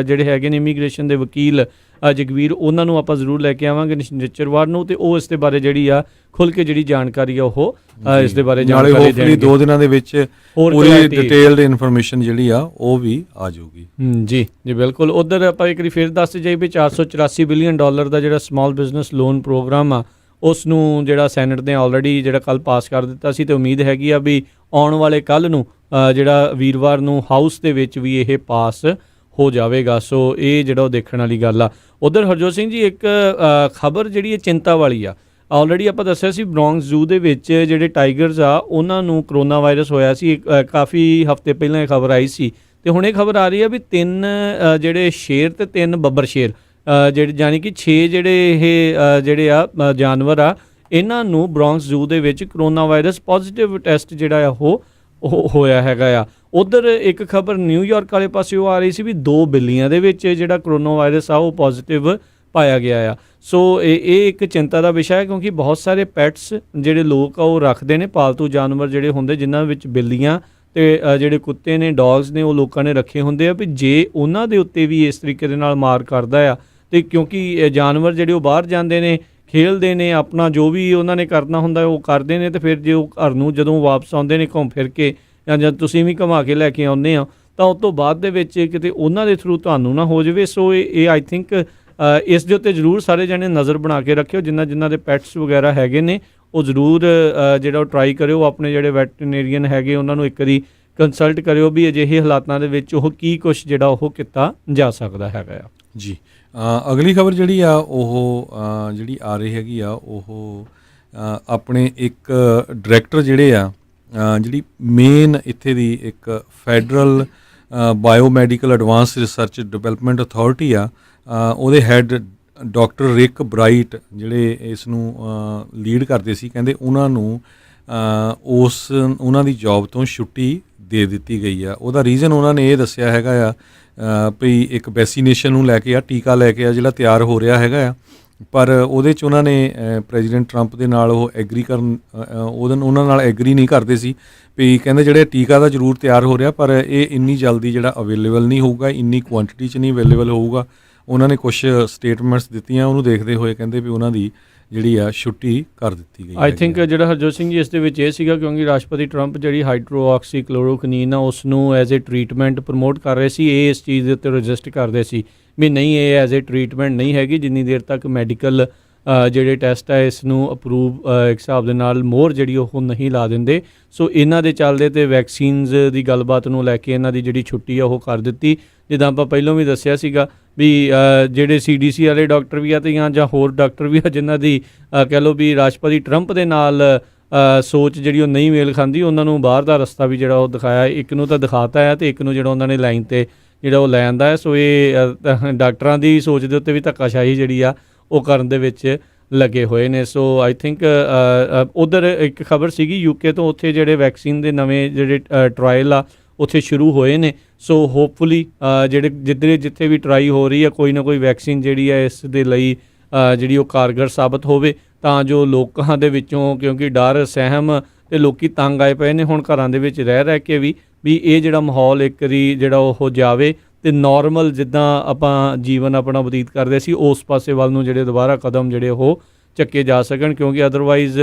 S1: ਜਿਹੜੇ ਹੈਗੇ ਨੇ ਇਮੀਗ੍ਰੇਸ਼ਨ ਦੇ ਵਕੀਲ ਜਗਵੀਰ, ਉਹਨਾਂ ਨੂੰ ਆਪਾਂ ਜ਼ਰੂਰ ਲੈ ਕੇ ਆਵਾਂਗੇ ਨਿਸ਼ਚਰਵਾਰ ਨੂੰ, ਤੇ ਉਹ ਇਸ ਦੇ ਬਾਰੇ ਜਿਹੜੀ ਆ ਖੁੱਲ੍ਹ ਕੇ ਜਿਹੜੀ ਜਾਣਕਾਰੀ ਆ ਉਹ ਇਸ ਦੇ ਬਾਰੇ ਜਾਣਕਾਰੀ ਦੇਣਗੇ।
S2: 2 ਦਿਨਾਂ ਦੇ ਵਿੱਚ
S1: ਹੋਰ
S2: ਪੂਰੀ ਡਿਟੇਲਡ ਇਨਫੋਰਮੇਸ਼ਨ ਜਿਹੜੀ ਆ ਉਹ ਵੀ ਆ ਜਾਊਗੀ।
S1: ਜੀ ਬਿਲਕੁਲ। ਉੱਧਰ ਆਪਾਂ ਇੱਕ ਵਾਰੀ ਫਿਰ ਦੱਸ ਜਾਈਏ ਵੀ $484 ਬਿਲੀਅਨ ਦਾ ਜਿਹੜਾ ਸਮਾਲ ਬਿਜ਼ਨਸ ਲੋਨ ਪ੍ਰੋਗਰਾਮ ਆ ਉਸ ਨੂੰ ਜਿਹੜਾ ਸੈਨੇਟ ਨੇ ਆਲਰੇਡੀ ਜਿਹੜਾ ਕੱਲ੍ਹ ਪਾਸ ਕਰ ਦਿੱਤਾ ਸੀ, ਤੇ ਉਮੀਦ ਹੈਗੀ ਆ ਵੀ ਆਉਣ ਵਾਲੇ ਕੱਲ੍ਹ ਨੂੰ ਜਿਹੜਾ ਵੀਰਵਾਰ ਨੂੰ ਹਾਊਸ ਦੇ ਵਿੱਚ ਵੀ ਇਹ ਪਾਸ ਹੋ ਜਾਵੇਗਾ। ਸੋ ਇਹ ਜਿਹੜਾ ਉਹ ਦੇਖਣ ਵਾਲੀ ਗੱਲ ਆ। ਉੱਧਰ ਹਰਜੋਤ ਸਿੰਘ ਜੀ, ਇੱਕ ਖਬਰ ਜਿਹੜੀ ਇਹ ਚਿੰਤਾ ਵਾਲੀ ਆ। ਆਲਰੇਡੀ ਆਪਾਂ ਦੱਸਿਆ ਸੀ ਬ੍ਰੌਂਕਸ ਜ਼ੂ ਦੇ ਵਿੱਚ ਜਿਹੜੇ ਟਾਈਗਰਸ ਆ ਉਹਨਾਂ ਨੂੰ ਕਰੋਨਾ ਵਾਇਰਸ ਹੋਇਆ ਸੀ। ਕਾਫੀ ਹਫ਼ਤੇ ਪਹਿਲਾਂ ਇਹ ਖਬਰ ਆਈ ਸੀ, ਤੇ ਹੁਣ ਇਹ ਖਬਰ ਆ ਰਹੀ ਆ ਵੀ 3 ਜਿਹੜੇ ਸ਼ੇਰ ਤੇ 3 ਬੱਬਰ ਸ਼ੇਰ ਜਿਹੜੇ ਯਾਨੀ ਕਿ 6 ਜਿਹੜੇ ਇਹ ਜਿਹੜੇ ਆ ਜਾਨਵਰ ਆ, ਇਹਨਾਂ ਨੂੰ ਬ੍ਰੌਂਕਸ ਜ਼ੂ ਦੇ ਵਿੱਚ ਕਰੋਨਾ ਵਾਇਰਸ ਪੋਜ਼ੀਟਿਵ ਟੈਸਟ ਜਿਹੜਾ ਆ ਉਹ ਹੋਇਆ ਹੈਗਾ ਆ। ਉੱਧਰ ਇੱਕ ਖਬਰ ਨਿਊਯਾਰਕ ਵਾਲੇ ਪਾਸੇ ਉਹ ਆ ਰਹੀ ਸੀ ਵੀ 2 ਬਿੱਲੀਆਂ ਦੇ ਵਿੱਚ ਜਿਹੜਾ ਕਰੋਨਾ ਵਾਇਰਸ ਆ ਉਹ ਪੋਜ਼ੀਟਿਵ ਪਾਇਆ ਗਿਆ ਆ। ਸੋ ਇਹ ਇੱਕ ਚਿੰਤਾ ਦਾ ਵਿਸ਼ਾ ਹੈ, ਕਿਉਂਕਿ ਬਹੁਤ ਸਾਰੇ ਪੈਟਸ ਜਿਹੜੇ ਲੋਕ ਆ ਉਹ ਰੱਖਦੇ ਨੇ, ਪਾਲਤੂ ਜਾਨਵਰ ਜਿਹੜੇ ਹੁੰਦੇ ਜਿਨ੍ਹਾਂ ਵਿੱਚ ਬਿੱਲੀਆਂ ਤੇ ਜਿਹੜੇ ਕੁੱਤੇ ਨੇ, ਡੌਗਸ ਨੇ, ਉਹ ਲੋਕਾਂ ਨੇ ਰੱਖੇ ਹੁੰਦੇ ਆ ਵੀ ਜੇ ਉਹਨਾਂ ਦੇ ਉੱਤੇ ਵੀ ਇਸ ਤਰੀਕੇ ਦੇ ਨਾਲ ਮਾਰ ਕਰਦਾ ਆ, ਤੇ ਕਿਉਂਕਿ ਜਾਨਵਰ ਜਿਹੜੇ ਉਹ ਬਾਹਰ ਜਾਂਦੇ ਨੇ, ਖੇਲਦੇ ਨੇ, ਆਪਣਾ ਜੋ ਵੀ ਉਹਨਾਂ ਨੇ ਕਰਨਾ ਹੁੰਦਾ ਉਹ ਕਰਦੇ ਨੇ, ਤੇ ਫਿਰ ਜੇ ਉਹ ਘਰ ਨੂੰ ਜਦੋਂ ਵਾਪਸ ਆਉਂਦੇ ਨੇ ਘੁੰਮ ਫਿਰ ਕੇ, ਜਾਂ ਜਦ ਤੁਸੀਂ ਵੀ ਘੁਮਾ ਕੇ ਲੈ ਕੇ ਆਉਂਦੇ ਆ, ਤਾਂ ਉਸ ਤੋਂ ਬਾਅਦ ਦੇ ਵਿੱਚ ਕਿਤੇ ਉਹਨਾਂ ਦੇ ਥਰੂ ਤੁਹਾਨੂੰ ਨਾ ਹੋ ਜਾਵੇ। ਸੋ ਇਹ ਆਈ ਥਿੰਕ ਇਸ ਦੇ ਉੱਤੇ ਜ਼ਰੂਰ ਸਾਰੇ ਜਣੇ ਨਜ਼ਰ ਬਣਾ ਕੇ ਰੱਖਿਓ। ਜਿਨ੍ਹਾਂ ਦੇ ਪੈਟਸ ਵਗੈਰਾ ਹੈਗੇ ਨੇ ਉਹ ਜ਼ਰੂਰ ਜਿਹੜਾ ਉਹ ਟਰਾਈ ਕਰਿਓ, ਆਪਣੇ ਜਿਹੜੇ ਵੈਟਰਨੇਰੀਅਨ ਹੈਗੇ ਉਹਨਾਂ ਨੂੰ ਇੱਕ ਵਾਰੀ ਕੰਸਲਟ ਕਰਿਓ ਵੀ ਅਜਿਹੇ ਹਾਲਾਤਾਂ ਦੇ ਵਿੱਚ ਉਹ ਕੀ ਕੁਛ ਜਿਹੜਾ ਉਹ ਕੀਤਾ ਜਾ ਸਕਦਾ ਹੈਗਾ ਆ।
S2: ਜੀ ਅਗਲੀ ਖਬਰ ਜਿਹੜੀ ਆ ਉਹ ਜਿਹੜੀ ਆ ਰਹੀ ਹੈਗੀ ਆ ਉਹ ਆਪਣੇ ਇੱਕ ਡਾਇਰੈਕਟਰ ਜਿਹੜੇ ਆ ਜਿਹੜੀ ਮੇਨ ਇੱਥੇ ਦੀ ਇੱਕ federal biomedical advance research development authority ਆ, ਉਹਦੇ ਹੈੱਡ ਡਾਕਟਰ ਰਿਕ ਬਰਾਈਟ ਜਿਹੜੇ ਇਸ ਨੂੰ ਲੀਡ ਕਰਦੇ ਸੀ, ਕਹਿੰਦੇ ਉਹਨਾਂ ਨੂੰ ਉਹਨਾਂ ਦੀ ਜੌਬ ਤੋਂ ਛੁੱਟੀ ਦੇ ਦਿੱਤੀ ਗਈ ਆ। ਉਹਦਾ ਰੀਜ਼ਨ ਉਹਨਾਂ ਨੇ ਇਹ ਦੱਸਿਆ ਹੈਗਾ ਆ ਵੀ ਇੱਕ ਵੈਕਸੀਨੇਸ਼ਨ ਨੂੰ ਲੈ ਕੇ ਆ, ਟੀਕਾ ਲੈ ਕੇ ਆ ਜਿਹੜਾ ਤਿਆਰ ਹੋ ਰਿਹਾ ਹੈਗਾ ਆ, ਪਰ ਉਹਦੇ 'ਚ ਉਹਨਾਂ ਨੇ ਪ੍ਰੈਜ਼ੀਡੈਂਟ ਟਰੰਪ ਦੇ ਨਾਲ ਉਹ ਐਗਰੀ ਉਹਨਾਂ ਨਾਲ ਐਗਰੀ ਨਹੀਂ ਕਰਦੇ ਸੀ ਵੀ ਕਹਿੰਦੇ ਜਿਹੜੇ ਟੀਕਾ ਦਾ ਜ਼ਰੂਰ ਤਿਆਰ ਹੋ ਰਿਹਾ, ਪਰ ਇਹ ਇੰਨੀ ਜਲਦੀ ਜਿਹੜਾ ਅਵੇਲੇਬਲ ਨਹੀਂ ਹੋਊਗਾ, ਇੰਨੀ ਕੁਆਂਟਿਟੀ 'ਚ ਨਹੀਂ ਅਵੇਲੇਬਲ ਹੋਊਗਾ। ਉਹਨਾਂ ਨੇ ਕੁਛ ਸਟੇਟਮੈਂਟਸ ਦਿੱਤੀਆਂ, ਉਹਨੂੰ ਦੇਖਦੇ ਹੋਏ ਕਹਿੰਦੇ ਵੀ ਉਹਨਾਂ ਦੀ ਜਿਹੜੀ ਆ ਛੁੱਟੀ ਕਰ ਦਿੱਤੀ ਗਈ।
S1: ਆਈ ਥਿੰਕ ਜਿਹੜਾ ਹਰਜੋਤ ਸਿੰਘ ਜੀ ਇਸ ਦੇ ਵਿੱਚ ਇਹ ਸੀਗਾ ਕਿਉਂਕਿ ਰਾਸ਼ਟਰਪਤੀ ਟਰੰਪ ਜਿਹੜੀ ਹਾਈਡਰੋਆਕਸੀ ਕਲੋਰੋਕੁਈਨ ਆ ਉਸ ਨੂੰ ਐਜ਼ ਏ ਟਰੀਟਮੈਂਟ ਪ੍ਰਮੋਟ ਕਰ ਰਹੇ ਸੀ। ਇਹ ਇਸ ਚੀਜ਼ ਦੇ ਉੱਤੇ ਰਜਿਸਟ ਕਰਦੇ ਸੀ ਵੀ ਨਹੀਂ, ਇਹ ਐਜ਼ ਏ ਟਰੀਟਮੈਂਟ ਨਹੀਂ ਹੈਗੀ, ਜਿੰਨੀ ਦੇਰ ਤੱਕ ਮੈਡੀਕਲ ਜਿਹੜੇ ਟੈਸਟ ਹੈ ਇਸ ਨੂੰ ਅਪਰੂਵ ਇੱਕ ਹਿਸਾਬ ਦੇ ਨਾਲ ਮੋਹਰ ਜਿਹੜੀ ਉਹ ਨਹੀਂ ਲਾ ਦਿੰਦੇ। ਸੋ ਇਹਨਾਂ ਦੇ ਚੱਲਦੇ ਤੇ ਵੈਕਸੀਨਸ ਦੀ ਗੱਲਬਾਤ ਨੂੰ ਲੈ ਕੇ ਇਹਨਾਂ ਦੀ ਜਿਹੜੀ ਛੁੱਟੀ ਆ ਉਹ ਕਰ ਦਿੱਤੀ। ਜਿੱਦਾਂ ਆਪਾਂ ਪਹਿਲਾਂ ਵੀ ਦੱਸਿਆ ਸੀਗਾ ਵੀ ਜਿਹੜੇ CDC ਵਾਲੇ ਡਾਕਟਰ ਵੀ ਆ ਤੇ ਜਾਂ ਹੋਰ ਡਾਕਟਰ ਵੀ ਆ ਜਿਨ੍ਹਾਂ ਦੀ ਕਹਿ ਲਓ ਵੀ ਰਾਸ਼ਟਰਪਤੀ ਟਰੰਪ ਦੇ ਨਾਲ ਸੋਚ ਜਿਹੜੀ ਉਹ ਨਹੀਂ ਮੇਲ ਖਾਂਦੀ, ਉਹਨਾਂ ਨੂੰ ਬਾਹਰ ਦਾ ਰਸਤਾ ਵੀ ਜਿਹੜਾ ਉਹ ਦਿਖਾਇਆ। ਇੱਕ ਨੂੰ ਤਾਂ ਦਿਖਾਤਾ ਹੈ ਤੇ ਇੱਕ ਨੂੰ ਜਿਹੜਾ ਉਹਨਾਂ ਨੇ ਲਾਈਨ 'ਤੇ ਜਿਹੜਾ ਉਹ ਲੈ ਆਂਦਾ ਹੈ। ਸੋ ਇਹ ਡਾਕਟਰਾਂ ਦੀ ਸੋਚ ਦੇ ਉੱਤੇ ਵੀ ਧੱਕਾਸ਼ਾਹੀ ਜਿਹੜੀ ਆ ਉਹ ਕਰਨ ਦੇ ਵਿੱਚ ਲੱਗੇ ਹੋਏ ਨੇ। ਸੋ ਆਈ ਥਿੰਕ ਉੱਧਰ ਇੱਕ ਖਬਰ ਸੀਗੀ UK ਤੋਂ, ਉੱਥੇ ਜਿਹੜੇ ਵੈਕਸੀਨ ਦੇ ਨਵੇਂ ਜਿਹੜੇ ਟਰਾਇਲ ਆ ਉੱਥੇ ਸ਼ੁਰੂ ਹੋਏ ਨੇ। ਸੋ ਹੋਪਫੁਲੀ ਜਿਹੜੇ ਜਿੱਥੇ ਵੀ ਟਰਾਈ ਹੋ ਰਹੀ ਆ ਕੋਈ ਨਾ ਕੋਈ ਵੈਕਸੀਨ ਜਿਹੜੀ ਆ ਇਸ ਦੇ ਲਈ ਜਿਹੜੀ ਉਹ ਕਾਰਗਰ ਸਾਬਤ ਹੋਵੇ, ਤਾਂ ਜੋ ਲੋਕਾਂ ਦੇ ਵਿੱਚੋਂ, ਕਿਉਂਕਿ ਡਰ ਸਹਿਮ ਤੇ ਲੋਕੀ ਤੰਗ ਆਏ ਪਏ ਨੇ ਹੁਣ ਘਰਾਂ ਦੇ ਵਿੱਚ ਰਹਿ ਕੇ ਵੀ ਇਹ ਜਿਹੜਾ ਮਾਹੌਲ ਇੱਕ ਵਾਰੀ ਜਿਹੜਾ ਉਹ ਜਾਵੇ ਤੇ ਨਾਰਮਲ ਜਿੱਦਾਂ ਆਪਾਂ ਜੀਵਨ ਆਪਣਾ ਬਤੀਤ ਕਰਦੇ ਸੀ ਉਸ ਪਾਸੇ ਵੱਲ ਨੂੰ ਜਿਹੜੇ ਦੁਬਾਰਾ ਕਦਮ ਜਿਹੜੇ ਉਹ ਚੱਕੇ ਜਾ ਸਕਣ, ਕਿਉਂਕਿ ਅਦਰਵਾਈਜ਼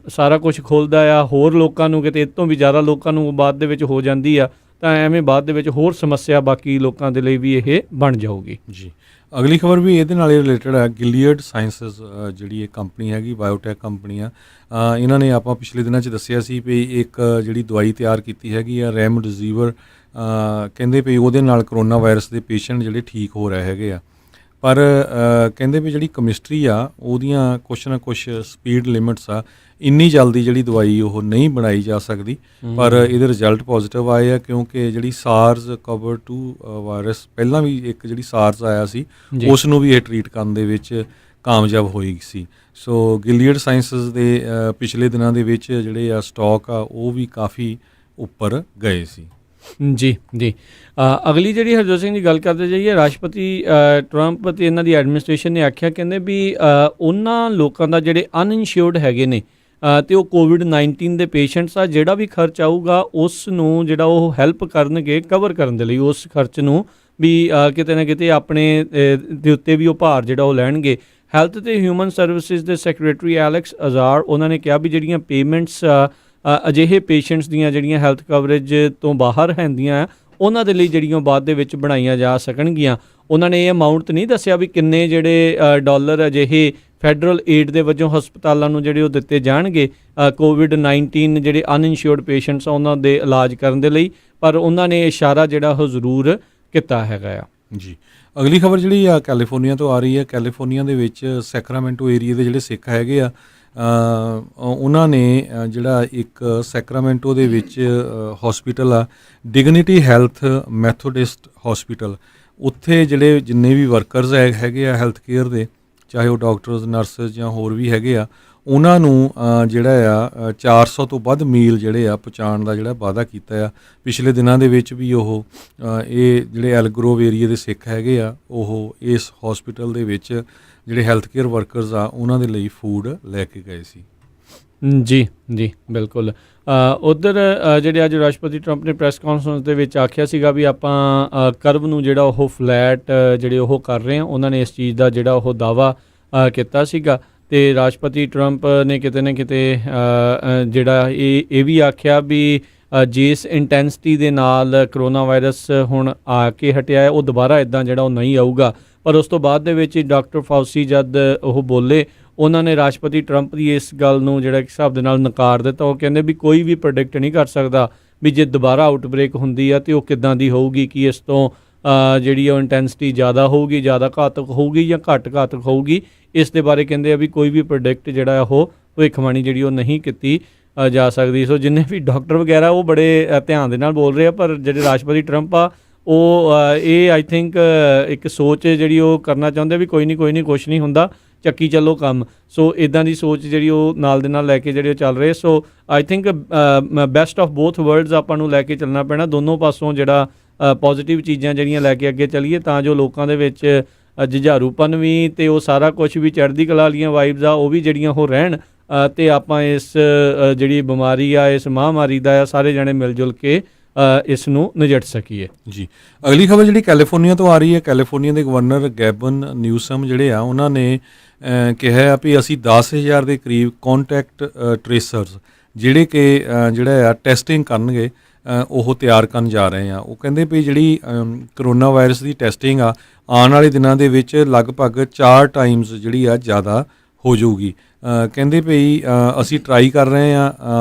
S1: ਸਾਰਾ ਕੁਝ ਖੁੱਲ੍ਹਦਾ ਆ, ਹੋਰ ਲੋਕਾਂ ਨੂੰ ਕਿਤੇ ਇਹ ਤੋਂ ਵੀ ਜ਼ਿਆਦਾ ਲੋਕਾਂ ਨੂੰ ਬਾਅਦ ਦੇ ਵਿੱਚ ਹੋ ਜਾਂਦੀ ਆ, ਤਾਂ ਐਵੇਂ ਬਾਅਦ ਦੇ ਵਿੱਚ ਹੋਰ ਸਮੱਸਿਆ ਬਾਕੀ ਲੋਕਾਂ ਦੇ ਲਈ ਵੀ ਇਹ ਬਣ ਜਾਊਗੀ। ਜੀ
S2: ਅਗਲੀ ਖਬਰ ਵੀ ਇਹਦੇ ਨਾਲ ਹੀ ਰਿਲੇਟਡ ਹੈ। ਗਿਲੀਅਡ ਸਾਇੰਸਸ ਜਿਹੜੀ ਇਹ ਕੰਪਨੀ ਹੈਗੀ, ਬਾਇਓਟੈਕ ਕੰਪਨੀ ਆ, ਇਹਨਾਂ ਨੇ ਆਪਾਂ ਪਿਛਲੇ ਦਿਨਾਂ 'ਚ ਦੱਸਿਆ ਸੀ ਵੀ ਇੱਕ ਜਿਹੜੀ ਦਵਾਈ ਤਿਆਰ ਕੀਤੀ ਹੈਗੀ ਆ ਰੈਮਡਿਸਿਵਰ, ਕਹਿੰਦੇ ਵੀ ਉਹਦੇ ਨਾਲ ਕਰੋਨਾ ਵਾਇਰਸ ਦੇ ਪੇਸ਼ੈਂਟ ਜਿਹੜੇ ਠੀਕ ਹੋ ਰਹੇ ਹੈਗੇ ਆ, ਪਰ ਕਹਿੰਦੇ ਵੀ ਜਿਹੜੀ ਕੈਮਿਸਟਰੀ ਆ ਉਹਦੀਆਂ ਕੁਛ ਨਾ ਕੁਛ ਸਪੀਡ ਲਿਮਿਟਸ ਆ। ਇੰਨੀ ਜਲਦੀ ਜਿਹੜੀ ਦਵਾਈ ਉਹ ਨਹੀਂ ਬਣਾਈ ਜਾ ਸਕਦੀ, ਪਰ ਇਹਦੇ ਰਿਜ਼ਲਟ ਪੋਜ਼ਿਟਿਵ ਆਏ ਆ, ਕਿਉਂਕਿ ਜਿਹੜੀ SARS-CoV-2 ਵਾਇਰਸ ਪਹਿਲਾਂ ਵੀ ਇੱਕ ਜਿਹੜੀ SARS ਆਇਆ ਸੀ ਉਸ ਨੂੰ ਵੀ ਇਹ ਟਰੀਟ ਕਰਨ ਦੇ ਵਿੱਚ ਕਾਮਯਾਬ ਹੋਈ ਸੀ। ਸੋ ਗਿਲੀਅਡ ਸਾਇੰਸਸ ਦੇ ਪਿਛਲੇ ਦਿਨਾਂ ਦੇ ਵਿੱਚ ਜਿਹੜੇ ਆ ਸਟਾਕ ਆ ਉਹ ਵੀ ਕਾਫੀ ਉੱਪਰ ਗਏ ਸੀ।
S1: ਜੀ ਜੀ। ਅਗਲੀ ਜਿਹੜੀ ਹਰਜੋਤ ਸਿੰਘ ਜੀ ਗੱਲ ਕਰਦੇ ਜਾਈਏ, ਰਾਸ਼ਟਰਪਤੀ ਟਰੰਪ ਅਤੇ ਇਹਨਾਂ ਦੀ ਐਡਮਿਨਿਸਟ੍ਰੇਸ਼ਨ ਨੇ ਆਖਿਆ, ਕਹਿੰਦੇ ਵੀ ਉਹਨਾਂ ਲੋਕਾਂ ਦਾ ਜਿਹੜੇ ਅਨਇਨਸ਼ਿਓਰਡ ਹੈਗੇ ਨੇ ਅਤੇ ਉਹ ਕੋਵਿਡ-19 ਦੇ ਪੇਸ਼ੈਂਟਸ ਆ, ਜਿਹੜਾ ਵੀ ਖਰਚ ਆਊਗਾ ਉਸ ਨੂੰ ਜਿਹੜਾ ਉਹ ਹੈਲਪ ਕਰਨਗੇ ਕਵਰ ਕਰਨ ਦੇ ਲਈ, ਉਸ ਖਰਚ ਨੂੰ ਵੀ ਕਿਤੇ ਨਾ ਕਿਤੇ ਆਪਣੇ ਦੇ ਉੱਤੇ ਵੀ ਉਹ ਭਾਰ ਜਿਹੜਾ ਉਹ ਲੈਣਗੇ। ਹੈਲਥ ਅਤੇ ਹਿਊਮਨ ਸਰਵਿਸਿਜ਼ ਦੇ ਸੈਕਟਰੀ ਐਲੈਕਸ ਅਜ਼ਾਰ ਉਹਨਾਂ ਨੇ ਕਿਹਾ ਵੀ ਜਿਹੜੀਆਂ ਪੇਮੈਂਟਸ ਅਜਿਹੇ ਪੇਸ਼ੈਂਟਸ ਦੀਆਂ ਜਿਹੜੀਆਂ ਹੈਲਥ ਕਵਰੇਜ ਤੋਂ ਬਾਹਰ ਹੁੰਦੀਆਂ ਉਹਨਾਂ ਦੇ ਲਈ ਜਿਹੜੀਆਂ ਬਾਅਦ ਦੇ ਵਿੱਚ ਬਣਾਈਆਂ ਜਾ ਸਕਣਗੀਆਂ। ਉਹਨਾਂ ਨੇ ਇਹ ਅਮਾਊਂਟ ਤਾਂ ਨਹੀਂ ਦੱਸਿਆ ਵੀ ਕਿੰਨੇ ਜਿਹੜੇ ਡਾਲਰ ਅਜਿਹੇ ਫੈਡਰਲ ਏਡ ਦੇ ਵਜੋਂ ਹਸਪਤਾਲਾਂ ਨੂੰ ਜਿਹੜੇ ਉਹ ਦਿੱਤੇ ਜਾਣਗੇ ਕੋਵਿਡ-19 ਜਿਹੜੇ ਅਨਇਨਸ਼ਿਓਰਡ ਪੇਸ਼ੈਂਟਸ ਆ ਉਹਨਾਂ ਦੇ ਇਲਾਜ ਕਰਨ ਦੇ ਲਈ, ਪਰ ਉਹਨਾਂ ਨੇ ਇਸ਼ਾਰਾ ਜਿਹੜਾ ਉਹ ਜ਼ਰੂਰ ਕੀਤਾ ਹੈਗਾ ਆ। ਜੀ।
S2: ਅਗਲੀ ਖਬਰ ਜਿਹੜੀ ਆ ਕੈਲੀਫੋਰਨੀਆ ਤੋਂ ਆ ਰਹੀ ਹੈ। ਕੈਲੀਫੋਰਨੀਆ ਦੇ ਵਿੱਚ ਸੈਕਰਾਮੈਂਟੋ ਏਰੀਏ ਦੇ ਜਿਹੜੇ ਸਿੱਖ ਹੈਗੇ ਆ ਉਹਨਾਂ ਨੇ ਜਿਹੜਾ ਇੱਕ ਸੈਕਰਾਮੈਂਟੋ ਦੇ ਵਿੱਚ ਹੌਸਪੀਟਲ ਆ ਡਿਗਨਿਟੀ ਹੈਲਥ ਮੈਥੋਡਿਸਟ ਹੌਸਪੀਟਲ, ਉੱਥੇ ਜਿਹੜੇ ਜਿੰਨੇ ਵੀ ਵਰਕਰਸ ਹੈਗੇ ਆ ਹੈਲਥ ਕੇਅਰ ਦੇ, ਚਾਹੇ ਉਹ ਡਾਕਟਰਸ, ਨਰਸਿਸ ਜਾਂ ਹੋਰ ਵੀ ਹੈਗੇ ਆ, ਉਹਨਾਂ ਨੂੰ ਜਿਹੜਾ ਆ 400 ਤੋਂ ਵੱਧ ਮੀਲ ਜਿਹੜੇ ਆ ਪਹੁੰਚਾਉਣ ਦਾ ਜਿਹੜਾ ਵਾਅਦਾ ਕੀਤਾ ਆ। ਪਿਛਲੇ ਦਿਨਾਂ ਦੇ ਵਿੱਚ ਵੀ ਉਹ ਇਹ ਜਿਹੜੇ ਐਲਗਰੋਵ ਏਰੀਏ ਦੇ ਸਿੱਖ ਹੈਗੇ ਆ ਉਹ ਇਸ ਹੌਸਪੀਟਲ ਦੇ ਵਿੱਚ ਜਿਹੜੇ ਹੈਲਥ ਕੇਅਰ ਵਰਕਰਸ ਆ ਉਹਨਾਂ ਦੇ ਲਈ ਫੂਡ ਲੈ ਕੇ ਗਏ ਸੀ।
S1: ਜੀ ਜੀ, ਬਿਲਕੁਲ। ਉੱਧਰ ਜਿਹੜੇ ਅੱਜ ਰਾਸ਼ਟਰਪਤੀ ਟਰੰਪ ਨੇ ਪ੍ਰੈਸ ਕਾਨਫਰੰਸ ਦੇ ਵਿੱਚ ਆਖਿਆ ਸੀਗਾ ਵੀ ਆਪਾਂ ਕਰਵ ਨੂੰ ਜਿਹੜਾ ਉਹ ਫਲੈਟ ਜਿਹੜੇ ਉਹ ਕਰ ਰਹੇ ਹਾਂ, ਉਹਨਾਂ ਨੇ ਇਸ ਚੀਜ਼ ਦਾ ਜਿਹੜਾ ਉਹ ਦਾਅਵਾ ਕੀਤਾ ਸੀਗਾ। ਅਤੇ ਰਾਸ਼ਟਰਪਤੀ ਟਰੰਪ ਨੇ ਕਿਤੇ ਨਾ ਕਿਤੇ ਜਿਹੜਾ ਇਹ ਵੀ ਆਖਿਆ ਵੀ ਜਿਸ ਇੰਟੈਂਸਿਟੀ ਦੇ ਨਾਲ ਕਰੋਨਾ ਵਾਇਰਸ ਹੁਣ ਆ ਕੇ ਹਟਿਆ ਹੈ ਉਹ ਦੁਬਾਰਾ ਇੱਦਾਂ ਜਿਹੜਾ ਉਹ ਨਹੀਂ ਆਊਗਾ। ਪਰ ਉਸ ਤੋਂ ਬਾਅਦ ਦੇ ਵਿੱਚ ਡਾਕਟਰ ਫਾਊਸੀ ਜਦ ਉਹ ਬੋਲੇ, ਉਹਨਾਂ ਨੇ ਰਾਸ਼ਟਰਪਤੀ ਟਰੰਪ ਦੀ ਇਸ ਗੱਲ ਨੂੰ ਜਿਹੜਾ ਇੱਕ ਹਿਸਾਬ ਦੇ ਨਾਲ ਨਕਾਰ ਦਿੱਤਾ। ਉਹ ਕਹਿੰਦੇ ਵੀ ਕੋਈ ਵੀ ਪ੍ਰੈਡਿਕਟ ਨਹੀਂ ਕਰ ਸਕਦਾ ਵੀ ਜੇ ਦੁਬਾਰਾ ਆਊਟਬ੍ਰੇਕ ਹੁੰਦੀ ਆ ਤਾਂ ਉਹ ਕਿੱਦਾਂ ਦੀ ਹੋਊਗੀ, ਕਿ ਇਸ ਤੋਂ ਜਿਹੜੀ ਉਹ ਇੰਟੈਂਸਿਟੀ ਜ਼ਿਆਦਾ ਹੋਊਗੀ, ਜ਼ਿਆਦਾ ਘਾਤਕ ਹੋਊਗੀ ਜਾਂ ਘੱਟ ਘਾਤਕ ਹੋਊਗੀ। ਇਸ ਦੇ ਬਾਰੇ ਕਹਿੰਦੇ ਆ ਵੀ ਕੋਈ ਵੀ ਪ੍ਰੈਡਿਕਟ ਜਿਹੜਾ ਉਹ ਭਵਿੱਖਬਾਣੀ ਜਿਹੜੀ ਉਹ ਨਹੀਂ ਕੀਤੀ ਜਾ ਸਕਦੀ। ਸੋ ਜਿੰਨੇ ਵੀ ਡਾਕਟਰ ਵਗੈਰਾ ਉਹ ਬੜੇ ਧਿਆਨ ਦੇ ਨਾਲ ਬੋਲ ਰਹੇ ਆ, ਪਰ ਜਿਹੜੇ ਰਾਸ਼ਟਰਪਤੀ ਟਰੰਪ ਆ ਉਹ ਇਹ ਆਈ ਥਿੰਕ ਇੱਕ ਸੋਚ ਜਿਹੜੀ ਉਹ ਕਰਨਾ ਚਾਹੁੰਦੇ ਵੀ ਕੋਈ ਨਹੀਂ ਕੁਛ ਨਹੀਂ ਹੁੰਦਾ, ਚੱਕੀ ਚੱਲੋ ਕੰਮ। ਸੋ ਇੱਦਾਂ ਦੀ ਸੋਚ ਜਿਹੜੀ ਉਹ ਨਾਲ ਦੇ ਨਾਲ ਲੈ ਕੇ ਜਿਹੜੇ ਉਹ ਚੱਲ ਰਹੇ। So I think best of both worlds ਆਪਾਂ ਨੂੰ ਲੈ ਕੇ ਚੱਲਣਾ ਪੈਣਾ, ਦੋਨੋਂ ਪਾਸੋਂ ਜਿਹੜਾ ਪੋਜ਼ੀਟਿਵ ਚੀਜ਼ਾਂ ਜਿਹੜੀਆਂ ਲੈ ਕੇ ਅੱਗੇ ਚੱਲੀਏ, ਤਾਂ ਜੋ ਲੋਕਾਂ ਦੇ ਵਿੱਚ ਜੁਝਾਰੂਪਨ ਵੀ ਅਤੇ ਉਹ ਸਾਰਾ ਕੁਛ ਵੀ ਚੜ੍ਹਦੀ ਕਲਾ ਵਾਲੀਆਂ ਵਾਈਬਸ ਆ ਉਹ ਵੀ ਜਿਹੜੀਆਂ ਉਹ ਰਹਿਣ, ਅਤੇ ਆਪਾਂ ਇਸ ਜਿਹੜੀ ਬਿਮਾਰੀ ਆ, ਇਸ ਮਹਾਂਮਾਰੀ ਦਾ ਆ, ਸਾਰੇ ਜਣੇ ਮਿਲ ਜੁਲ ਕੇ ਇਸ ਨੂੰ ਨਜਿੱਠ ਸਕੀਏ। ਜੀ।
S2: ਅਗਲੀ ਖਬਰ ਜਿਹੜੀ ਕੈਲੀਫੋਰਨੀਆ ਤੋਂ ਆ ਰਹੀ ਹੈ। ਕੈਲੀਫੋਰਨੀਆ ਦੇ ਗਵਰਨਰ ਗੈਬਨ ਨਿਊਸਮ ਜਿਹੜੇ ਆ ਉਹਨਾਂ ਨੇ ਕਿਹਾ ਆ ਵੀ ਅਸੀਂ 10,000 ਦੇ ਕਰੀਬ ਕੌਨਟੈਕਟ ਟਰੇਸਰਸ ਜਿਹੜੇ ਕਿ ਜਿਹੜਾ ਆ ਟੈਸਟਿੰਗ ਕਰਨਗੇ ਉਹ ਤਿਆਰ ਕਰਨ ਜਾ ਰਹੇ ਆ। ਉਹ ਕਹਿੰਦੇ ਵੀ ਜਿਹੜੀ ਕਰੋਨਾ ਵਾਇਰਸ ਦੀ ਟੈਸਟਿੰਗ ਆ ਆਉਣ ਵਾਲੇ ਦਿਨਾਂ ਦੇ ਵਿੱਚ ਲਗਭਗ 4 ਟਾਈਮਸ ਜਿਹੜੀ ਆ ਜ਼ਿਆਦਾ ਹੋ ਜਾਊਗੀ। ਕਹਿੰਦੇ ਵੀ ਅਸੀਂ ਟਰਾਈ ਕਰ ਰਹੇ ਆ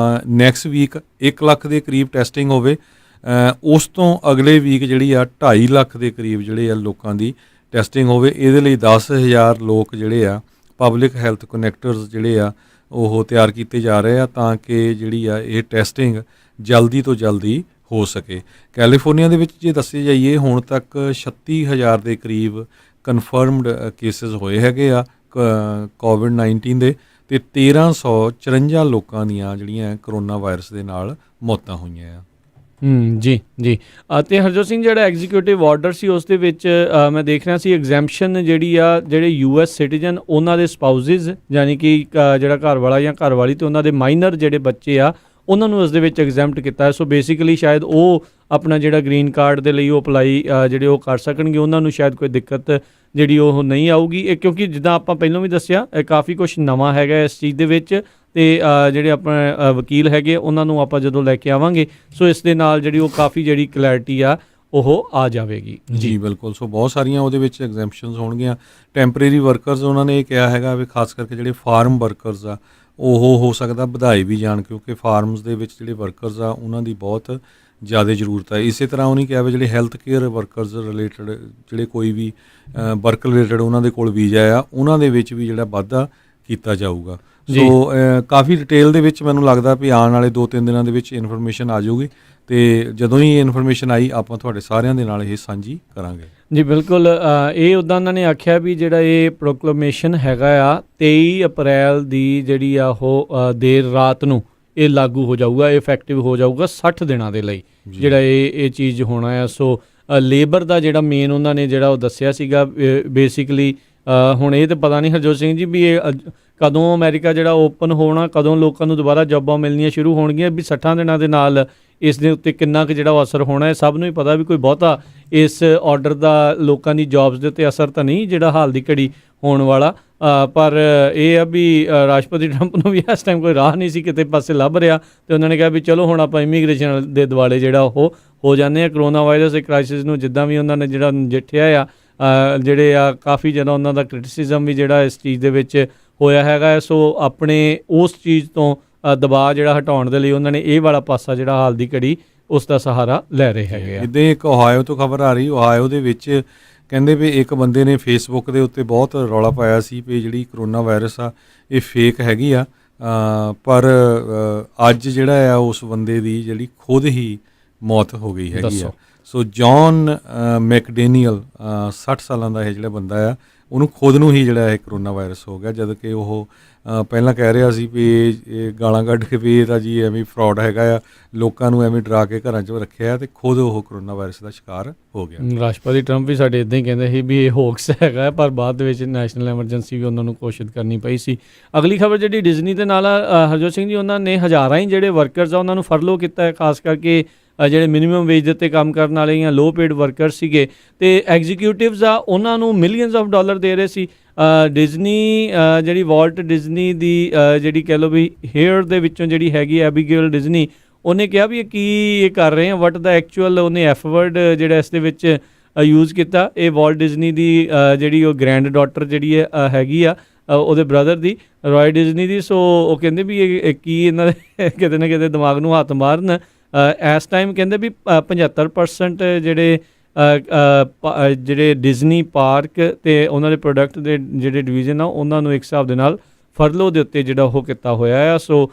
S2: ਨੈਕਸਟ ਵੀਕ 1 ਲੱਖ ਦੇ ਕਰੀਬ ਟੈਸਟਿੰਗ ਹੋਵੇ, ਉਸ ਤੋਂ ਅਗਲੇ ਵੀਕ ਜਿਹੜੀ ਆ 2.5 ਲੱਖ ਦੇ ਕਰੀਬ ਜਿਹੜੇ ਆ ਲੋਕਾਂ ਦੀ ਟੈਸਟਿੰਗ ਹੋਵੇ। ਇਹਦੇ ਲਈ 10,000 ਲੋਕ ਜਿਹੜੇ ਆ ਪਬਲਿਕ ਹੈਲਥ ਕਨੈਕਟਰਸ ਜਿਹੜੇ ਆ ਉਹ ਤਿਆਰ ਕੀਤੇ ਜਾ ਰਹੇ ਆ ਤਾਂ ਕਿ ਜਿਹੜੀ ਆ ਇਹ ਟੈਸਟਿੰਗ ਜਲਦੀ ਤੋਂ ਜਲਦੀ ਹੋ ਸਕੇ। ਕੈਲੀਫੋਰਨੀਆ ਦੇ ਵਿੱਚ ਜੇ ਦੱਸੇ ਜਾਈਏ ਹੁਣ ਤੱਕ 36,000 ਦੇ ਕਰੀਬ ਕਨਫਰਮਡ ਕੇਸਿਸ ਹੋਏ ਹੈਗੇ ਆ ਕੋਵਿਡ-19 ਦੇ, ਅਤੇ 1,354 ਲੋਕਾਂ ਦੀਆਂ ਜਿਹੜੀਆਂ ਕਰੋਨਾ ਵਾਇਰਸ ਦੇ ਨਾਲ ਮੌਤਾਂ ਹੋਈਆਂ ਆ।
S1: ਜੀ ਜੀ। ਅਤੇ ਹਰਜੋਤ ਸਿੰਘ ਜਿਹੜਾ ਐਗਜ਼ੀਕਿਊਟਿਵ ਆਰਡਰ ਸੀ ਉਸ ਦੇ ਵਿੱਚ ਮੈਂ ਦੇਖ ਰਿਹਾ ਸੀ ਐਗਜ਼ੈਂਪਸ਼ਨ ਜਿਹੜੀ ਆ ਜਿਹੜੇ US ਸਿਟੀਜ਼ਨ ਉਹਨਾਂ ਦੇ ਸਪਾਊਸਿਸ ਯਾਨੀ ਕਿ ਜਿਹੜਾ ਘਰ ਵਾਲਾ ਜਾਂ ਘਰ ਵਾਲੀ ਅਤੇ ਉਹਨਾਂ ਦੇ ਮਾਈਨਰ ਜਿਹੜੇ ਬੱਚੇ ਆ ਉਹਨਾਂ ਨੂੰ ਇਸ ਦੇ ਵਿੱਚ ਐਗਜ਼ੈਂਪਟ ਕੀਤਾ। ਸੋ ਬੇਸਿਕਲੀ ਸ਼ਾਇਦ ਉਹ ਆਪਣਾ ਜਿਹੜਾ ਗ੍ਰੀਨ ਕਾਰਡ ਦੇ ਲਈ ਉਹ ਅਪਲਾਈ ਜਿਹੜੇ ਉਹ ਕਰ ਸਕਣਗੇ, ਉਹਨਾਂ ਨੂੰ ਸ਼ਾਇਦ ਕੋਈ ਦਿੱਕਤ ਜਿਹੜੀ ਉਹ ਨਹੀਂ ਆਊਗੀ। ਇਹ ਕਿਉਂਕਿ ਜਿੱਦਾਂ ਆਪਾਂ ਪਹਿਲਾਂ ਵੀ ਦੱਸਿਆ ਕਾਫੀ ਕੁਛ ਨਵਾਂ ਹੈਗਾ ਇਸ ਚੀਜ਼ ਦੇ ਵਿੱਚ, ਅਤੇ ਜਿਹੜੇ ਆਪਣੇ ਵਕੀਲ ਹੈਗੇ ਉਹਨਾਂ ਨੂੰ ਆਪਾਂ ਜਦੋਂ ਲੈ ਕੇ ਆਵਾਂਗੇ ਸੋ ਇਸ ਦੇ ਨਾਲ ਜਿਹੜੀ ਉਹ ਕਾਫੀ ਜਿਹੜੀ ਕਲੈਰਿਟੀ ਆ ਉਹ ਆ ਜਾਵੇਗੀ।
S2: ਜੀ ਬਿਲਕੁਲ। ਸੋ ਬਹੁਤ ਸਾਰੀਆਂ ਉਹਦੇ ਵਿੱਚ ਐਗਜ਼ੈਂਪਸ਼ਨਸ ਹੋਣਗੀਆਂ। ਟੈਂਪਰੇਰੀ ਵਰਕਰਸ ਉਹਨਾਂ ਨੇ ਇਹ ਕਿਹਾ ਹੈਗਾ ਵੀ ਖਾਸ ਕਰਕੇ ਜਿਹੜੇ ਫਾਰਮ ਵਰਕਰਸ ਆ ਉਹ ਹੋ ਸਕਦਾ ਵਧਾਏ ਵੀ ਜਾਣ, ਕਿਉਂਕਿ ਫਾਰਮਸ ਦੇ ਵਿੱਚ ਜਿਹੜੇ ਵਰਕਰਸ ਆ ਉਹਨਾਂ ਦੀ ਬਹੁਤ ਜ਼ਿਆਦਾ ਜ਼ਰੂਰਤ ਹੈ। ਇਸੇ ਤਰ੍ਹਾਂ ਉਹਨੇ ਕਿਹਾ ਵੀ ਜਿਹੜੇ ਹੈਲਥ ਕੇਅਰ ਵਰਕਰਸ ਰਿਲੇਟਡ ਜਿਹੜੇ ਕੋਈ ਵੀ ਵਰਕ ਰਿਲੇਟਡ ਉਹਨਾਂ ਦੇ ਕੋਲ ਵੀਜ਼ਾ ਆ ਉਹਨਾਂ ਦੇ ਵਿੱਚ ਵੀ ਜਿਹੜਾ ਵਾਧਾ ਕੀਤਾ ਜਾਊਗਾ।
S1: ਜੀ।
S2: ਸੋ ਕਾਫੀ ਡਿਟੇਲ ਦੇ ਵਿੱਚ ਮੈਨੂੰ ਲੱਗਦਾ ਵੀ ਆਉਣ ਵਾਲੇ 2-3 ਦਿਨਾਂ ਦੇ ਵਿੱਚ ਇਨਫੋਰਮੇਸ਼ਨ ਆ ਜਾਊਗੀ, ਤੇ ਜਦੋਂ ਹੀ ਇਨਫੋਰਮੇਸ਼ਨ ਆਈ ਆਪਾਂ ਤੁਹਾਡੇ ਸਾਰਿਆਂ ਦੇ ਨਾਲ ਇਹ ਸਾਂਝੀ ਕਰਾਂਗੇ।
S1: ਜੀ ਬਿਲਕੁਲ। ਇਹ ਉੱਦਾਂ ਉਹਨਾਂ ਨੇ ਆਖਿਆ ਵੀ ਜਿਹੜਾ ਇਹ ਪ੍ਰੋਕਲੇਮੇਸ਼ਨ ਹੈਗਾ ਆ 23 ਅਪ੍ਰੈਲ ਦੀ ਜਿਹੜੀ ਆ ਉਹ ਦੇਰ ਰਾਤ ਨੂੰ ਇਹ ਲਾਗੂ ਹੋ ਜਾਊਗਾ, ਇਫੈਕਟਿਵ ਹੋ ਜਾਊਗਾ 60 ਦਿਨਾਂ ਦੇ ਲਈ ਜਿਹੜਾ ਇਹ ਚੀਜ਼ ਹੋਣਾ ਆ। ਸੋ ਲੇਬਰ ਦਾ ਜਿਹੜਾ ਮੇਨ ਉਹਨਾਂ ਨੇ ਜਿਹੜਾ ਉਹ ਦੱਸਿਆ ਸੀਗਾ ਬੇਸਿਕਲੀ। ਹੁਣ ਇਹ ਤਾਂ ਪਤਾ ਨਹੀਂ ਹਰਜੋਤ ਸਿੰਘ ਜੀ ਵੀ ਇਹ ਕਦੋਂ ਅਮਰੀਕਾ ਜਿਹੜਾ ਓਪਨ ਹੋਣਾ, ਕਦੋਂ ਲੋਕਾਂ ਨੂੰ ਦੁਬਾਰਾ ਜੌਬਾਂ ਮਿਲਣੀਆਂ ਸ਼ੁਰੂ ਹੋਣਗੀਆਂ, ਵੀ 60 ਦਿਨਾਂ ਦੇ ਨਾਲ ਇਸ ਦੇ ਉੱਤੇ ਕਿੰਨਾ ਕੁ ਜਿਹੜਾ ਉਹ ਅਸਰ ਹੋਣਾ ਹੈ ਸਭ ਨੂੰ ਹੀ ਪਤਾ ਵੀ ਕੋਈ ਬਹੁਤਾ ਇਸ ਆਰਡਰ ਦਾ ਲੋਕਾਂ ਦੀ ਜੌਬਸ ਦੇ ਉੱਤੇ ਅਸਰ ਤਾਂ ਨਹੀਂ ਜਿਹੜਾ ਹਾਲ ਦੀ ਘੜੀ ਹੋਣ ਵਾਲਾ। ਪਰ ਇਹ ਆ ਵੀ ਰਾਸ਼ਟਰਪਤੀ ਟਰੰਪ ਨੂੰ ਵੀ ਇਸ ਟਾਈਮ ਕੋਈ ਰਾਹ ਨਹੀਂ ਸੀ ਕਿਤੇ ਪਾਸੇ ਲੱਭ ਰਿਹਾ, ਤੇ ਉਹਨਾਂ ਨੇ ਕਿਹਾ ਵੀ ਚਲੋ ਹੁਣ ਆਪਾਂ ਇਮੀਗ੍ਰੇਸ਼ਨ ਦੇ ਦੁਆਲੇ ਜਿਹੜਾ ਉਹ ਹੋ ਜਾਂਦੇ ਆ। ਕਰੋਨਾ ਵਾਇਰਸ ਦੇ ਕ੍ਰਾਈਸਿਸ ਨੂੰ ਜਿੱਦਾਂ ਵੀ ਉਹਨਾਂ ਨੇ ਜਿਹੜਾ ਨਜਿੱਠਿਆ ਆ, ਜਿਹੜੇ ਆ ਕਾਫੀ ਜ਼ਿਆਦਾ ਉਹਨਾਂ ਦਾ ਕ੍ਰਿਟਿਸਿਜ਼ਮ ਵੀ ਜਿਹੜਾ ਇਸ ਚੀਜ਼ ਦੇ ਵਿੱਚ ਹੋਇਆ ਹੈਗਾ। ਸੋ ਆਪਣੇ ਉਸ ਚੀਜ਼ ਤੋਂ ਦਬਾਅ ਜਿਹੜਾ ਹਟਾਉਣ ਦੇ ਲਈ ਉਹਨਾਂ ਨੇ ਇਹ ਵਾਲਾ ਪਾਸਾ ਜਿਹੜਾ ਹਾਲ ਦੀ ਘੜੀ ਉਸ ਦਾ ਸਹਾਰਾ ਲੈ ਰਹੇ ਹੈਗੇ ਆ।
S2: ਇੱਦਾਂ ਇੱਕ ਓਹਾਇਓ ਤੋਂ ਖਬਰ ਆ ਰਹੀ, ਓਹਾਇਓ ਦੇ ਵਿੱਚ ਕਹਿੰਦੇ ਵੀ ਇੱਕ ਬੰਦੇ ਨੇ ਫੇਸਬੁੱਕ ਦੇ ਉੱਤੇ ਬਹੁਤ ਰੌਲਾ ਪਾਇਆ ਸੀ ਵੀ ਜਿਹੜੀ ਕਰੋਨਾ ਵਾਇਰਸ ਆ ਇਹ ਫੇਕ ਹੈਗੀ ਆ, ਪਰ ਅੱਜ ਜਿਹੜਾ ਆ ਉਸ ਬੰਦੇ ਦੀ ਜਿਹੜੀ ਖੁਦ ਹੀ ਮੌਤ ਹੋ ਗਈ ਹੈਗੀ ਆ। ਸੋ ਜੌਨ ਮੈਕਡੇਨੀਅਲ 60 ਸਾਲਾਂ ਦਾ ਇਹ ਜਿਹੜਾ ਬੰਦਾ ਆ, ਉਹਨੂੰ ਖੁਦ ਨੂੰ ਹੀ ਜਿਹੜਾ ਇਹ ਕਰੋਨਾ ਵਾਇਰਸ ਹੋ ਗਿਆ, ਜਦ ਕਿ ਉਹ ਪਹਿਲਾਂ ਕਹਿ ਰਿਹਾ ਸੀ ਵੀ ਇਹ ਗਾਲਾਂ ਕੱਢ ਕੇ ਵੀ ਇਹ ਤਾਂ ਜੀ ਐਵੇਂ ਫਰਾਡ ਹੈਗਾ ਆ, ਲੋਕਾਂ ਨੂੰ ਐਵੇਂ ਡਰਾ ਕੇ ਘਰਾਂ 'ਚ ਰੱਖਿਆ, ਤੇ ਖੁਦ ਉਹ ਕਰੋਨਾ ਵਾਇਰਸ ਦਾ ਸ਼ਿਕਾਰ ਹੋ ਗਿਆ।
S1: ਰਾਸ਼ਟਰਪਤੀ ਟਰੰਪ ਵੀ ਸਾਡੇ ਇੱਦਾਂ ਹੀ ਕਹਿੰਦੇ ਸੀ ਵੀ ਇਹ ਹੋਕਸ ਹੈਗਾ, ਪਰ ਬਾਅਦ ਦੇ ਵਿੱਚ ਨੈਸ਼ਨਲ ਐਮਰਜੈਂਸੀ ਵੀ ਉਹਨਾਂ ਨੂੰ ਘੋਸ਼ਿਤ ਕਰਨੀ ਪਈ ਸੀ। ਅਗਲੀ ਖਬਰ ਜਿਹੜੀ ਡਿਜ਼ਨੀ ਦੇ ਨਾਲ ਹਰਜੋਤ ਸਿੰਘ ਜੀ, ਉਹਨਾਂ ਨੇ ਹਜ਼ਾਰਾਂ ਹੀ ਜਿਹੜੇ ਵਰਕਰਸ ਆ ਉਹਨਾਂ ਨੂੰ ਫਰਲੋ ਕੀਤਾ ਹੈ, ਖਾਸ ਕਰਕੇ ਜਿਹੜੇ ਮਿਨੀਮਮ ਵੇਜ ਦੇ ਉੱਤੇ ਕੰਮ ਕਰਨ ਵਾਲੇ ਜਾਂ ਲੋ ਪੇਡ ਵਰਕਰ ਸੀਗੇ, ਤੇ ਐਗਜ਼ੀਕਿਊਟਿਵਸ ਆ ਉਹਨਾਂ ਨੂੰ ਮਿਲੀਅਨਸ ਆਫ ਡਾਲਰ ਦੇ ਰਹੇ ਸੀ। ਡਿਜ਼ਨੀ ਜਿਹੜੀ ਵਾਲਟ ਡਿਜ਼ਨੀ ਦੀ ਜਿਹੜੀ ਕਹਿ ਲਓ ਵੀ ਹੇਅਰ ਦੇ ਵਿੱਚੋਂ ਜਿਹੜੀ ਹੈਗੀ ਐਬੀਗੇਲ ਡਿਜ਼ਨੀ, ਉਹਨੇ ਕਿਹਾ ਵੀ ਇਹ ਕੀ ਇਹ ਕਰ ਰਹੇ ਆ, ਵਟ ਦਾ ਐਕਚੁਅਲ ਉਹਨੇ ਐਫ ਵਰਡ ਜਿਹੜਾ ਇਸ ਦੇ ਵਿੱਚ ਯੂਜ਼ ਕੀਤਾ। ਇਹ ਵਾਲਟ ਡਿਜ਼ਨੀ ਦੀ ਜਿਹੜੀ ਉਹ ਗ੍ਰੈਂਡ ਡਾਟਰ ਜਿਹੜੀ ਹੈਗੀ ਆ ਉਹਦੇ ਬ੍ਰਦਰ ਦੀ, ਰॉय ਡਿਜ਼ਨੀ ਦੀ। ਸੋ ਉਹ ਕਹਿੰਦੇ ਵੀ ਇਹ ਕੀ ਇਹਨਾਂ ਦੇ ਕਿਤੇ ਨਾ ਕਿਤੇ ਦਿਮਾਗ ਨੂੰ ਹੱਥ ਮਾਰਨ। ਇਸ ਟਾਈਮ ਕਹਿੰਦੇ ਵੀ 75% ਜਿਹੜੇ ਡਿਜ਼ਨੀ ਪਾਰਕ ਤੇ ਉਹਨਾਂ ਦੇ ਪ੍ਰੋਡਕਟ ਦੇ ਜਿਹੜੇ ਡਿਵੀਜ਼ਨ ਆ ਉਹਨਾਂ ਨੂੰ ਇੱਕ ਹਿਸਾਬ ਦੇ ਨਾਲ ਫਰਲੋ ਦੇ ਉੱਤੇ ਜਿਹੜਾ ਉਹ ਕੀਤਾ ਹੋਇਆ ਆ। ਸੋ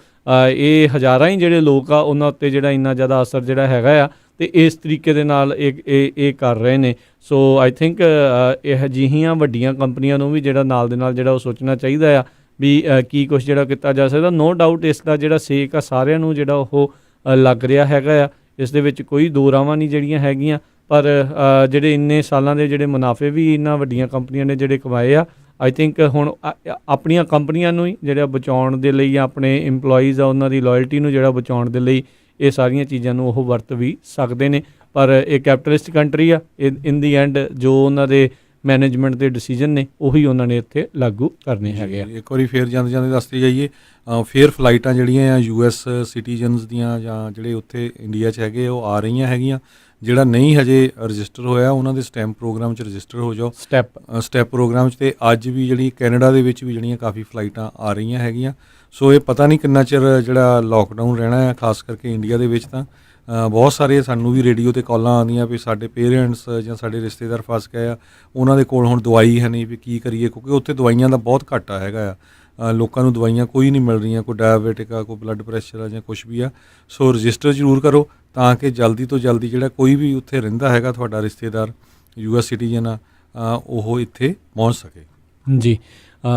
S1: ਇਹ ਹਜ਼ਾਰਾਂ ਹੀ ਜਿਹੜੇ ਲੋਕ ਆ ਉਹਨਾਂ ਉੱਤੇ ਜਿਹੜਾ ਇੰਨਾ ਜ਼ਿਆਦਾ ਅਸਰ ਜਿਹੜਾ ਹੈਗਾ ਆ, ਤੇ ਇਸ ਤਰੀਕੇ ਦੇ ਨਾਲ ਇਹ ਕਰ ਰਹੇ ਨੇ। ਸੋ ਆਈ ਥਿੰਕ ਇਹ ਅਜਿਹੀਆਂ ਵੱਡੀਆਂ ਕੰਪਨੀਆਂ ਨੂੰ ਵੀ ਜਿਹੜਾ ਨਾਲ ਦੇ ਨਾਲ ਜਿਹੜਾ ਉਹ ਸੋਚਣਾ ਚਾਹੀਦਾ ਆ ਵੀ ਕੀ ਕੁਛ ਜਿਹੜਾ ਕੀਤਾ ਜਾ ਸਕਦਾ। ਨੋ ਡਾਊਟ ਇਸ ਦਾ ਜਿਹੜਾ ਸੇਕ ਆ ਸਾਰਿਆਂ ਨੂੰ ਜਿਹੜਾ ਉਹ ਲੱਗ ਰਿਹਾ ਹੈਗਾ ਆ, ਇਸ ਦੇ ਵਿੱਚ ਕੋਈ ਦੋ ਰਾਵਾਂ ਨਹੀਂ ਜਿਹੜੀਆਂ ਹੈਗੀਆਂ। ਪਰ ਜਿਹੜੇ ਇੰਨੇ ਸਾਲਾਂ ਦੇ ਜਿਹੜੇ ਮੁਨਾਫੇ ਵੀ ਇਹਨਾਂ ਵੱਡੀਆਂ ਕੰਪਨੀਆਂ ਨੇ ਜਿਹੜੇ ਕਮਾਏ ਆ, ਆਈ ਥਿੰਕ ਹੁਣ ਆਪਣੀਆਂ ਕੰਪਨੀਆਂ ਨੂੰ ਹੀ ਜਿਹੜਾ ਬਚਾਉਣ ਦੇ ਲਈ ਜਾਂ ਆਪਣੇ EMPLOYEES ਆ ਉਹਨਾਂ ਦੀ ਲੋਇਲਟੀ ਨੂੰ ਜਿਹੜਾ ਬਚਾਉਣ ਦੇ ਲਈ ਇਹ ਸਾਰੀਆਂ ਚੀਜ਼ਾਂ ਨੂੰ ਉਹ ਵਰਤ ਵੀ ਸਕਦੇ ਨੇ। ਪਰ ਇਹ ਕੈਪੀਟਲਿਸਟ ਕੰਟਰੀ ਆ, ਇਨ ਦੀ ਐਂਡ ਜੋ ਉਹਨਾਂ ਦੇ ਮੈਨੇਜਮੈਂਟ ਦੇ ਡਿਸੀਜਨ ਨੇ ਉਹੀ ਉਹਨਾਂ ਨੇ ਇੱਥੇ ਲਾਗੂ ਕਰਨੇ ਹੈਗੇ ਆ।
S2: ਇੱਕ ਵਾਰੀ ਫੇਰ ਜਾਂਦੇ ਜਾਂਦੇ ਦੱਸਦੇ ਜਾਈਏ, ਫੇਰ ਫਲਾਈਟਾਂ ਜਿਹੜੀਆਂ ਆ US ਸਿਟੀਜ਼ਨਸ ਦੀਆਂ ਜਾਂ ਜਿਹੜੇ ਉੱਥੇ ਇੰਡੀਆ 'ਚ ਹੈਗੇ ਉਹ ਆ ਰਹੀਆਂ ਹੈਗੀਆਂ। ਜਿਹੜਾ ਨਹੀਂ ਹਜੇ ਰਜਿਸਟਰ ਹੋਇਆ ਉਹਨਾਂ ਦੇ ਸਟੈਂਪ ਪ੍ਰੋਗਰਾਮ 'ਚ ਰਜਿਸਟਰ ਹੋ ਜਾਓ, ਸਟੈਪ ਪ੍ਰੋਗਰਾਮ 'ਚ। ਤੇ ਅੱਜ ਵੀ ਜਿਹੜੀ ਕੈਨੇਡਾ ਦੇ ਵਿੱਚ ਵੀ ਜਿਹੜੀਆਂ ਕਾਫੀ ਫਲਾਈਟਾਂ ਆ ਰਹੀਆਂ ਹੈਗੀਆਂ। ਸੋ ਇਹ ਪਤਾ ਨਹੀਂ ਕਿੰਨਾ ਚਿਰ ਜਿਹੜਾ ਲੋਕਡਾਊਨ ਰਹਿਣਾ ਹੈ, ਖਾਸ ਕਰਕੇ ਇੰਡੀਆ ਦੇ ਵਿੱਚ। ਤਾਂ ਬਹੁਤ ਸਾਰੇ ਸਾਨੂੰ ਵੀ ਰੇਡੀਓ 'ਤੇ ਕਾਲਾਂ ਆਉਂਦੀਆਂ ਵੀ ਸਾਡੇ ਪੇਰੈਂਟਸ ਜਾਂ ਸਾਡੇ ਰਿਸ਼ਤੇਦਾਰ ਫਸ ਗਏ ਆ, ਉਹਨਾਂ ਦੇ ਕੋਲ ਹੁਣ ਦਵਾਈ ਹੈ ਨਹੀਂ, ਵੀ ਕੀ ਕਰੀਏ, ਕਿਉਂਕਿ ਉੱਥੇ ਦਵਾਈਆਂ ਦਾ ਬਹੁਤ ਘਾਟਾ ਹੈਗਾ ਆ। ਲੋਕਾਂ ਨੂੰ ਦਵਾਈਆਂ ਕੋਈ ਨਹੀਂ ਮਿਲ ਰਹੀਆਂ, ਕੋਈ ਡਾਇਬਟਿਕ ਆ, ਕੋਈ ਬਲੱਡ ਪ੍ਰੈਸ਼ਰ ਆ ਜਾਂ ਕੁਛ ਵੀ ਆ। ਸੋ ਰਜਿਸਟਰ ਜ਼ਰੂਰ ਕਰੋ ਤਾਂ ਕਿ ਜਲਦੀ ਤੋਂ ਜਲਦੀ ਜਿਹੜਾ ਕੋਈ ਵੀ ਉੱਥੇ ਰਹਿੰਦਾ ਹੈਗਾ ਤੁਹਾਡਾ ਰਿਸ਼ਤੇਦਾਰ US ਸਿਟੀਜ਼ਨ ਆ, ਉਹ ਇੱਥੇ ਪਹੁੰਚ ਸਕੇ।
S1: ਜੀ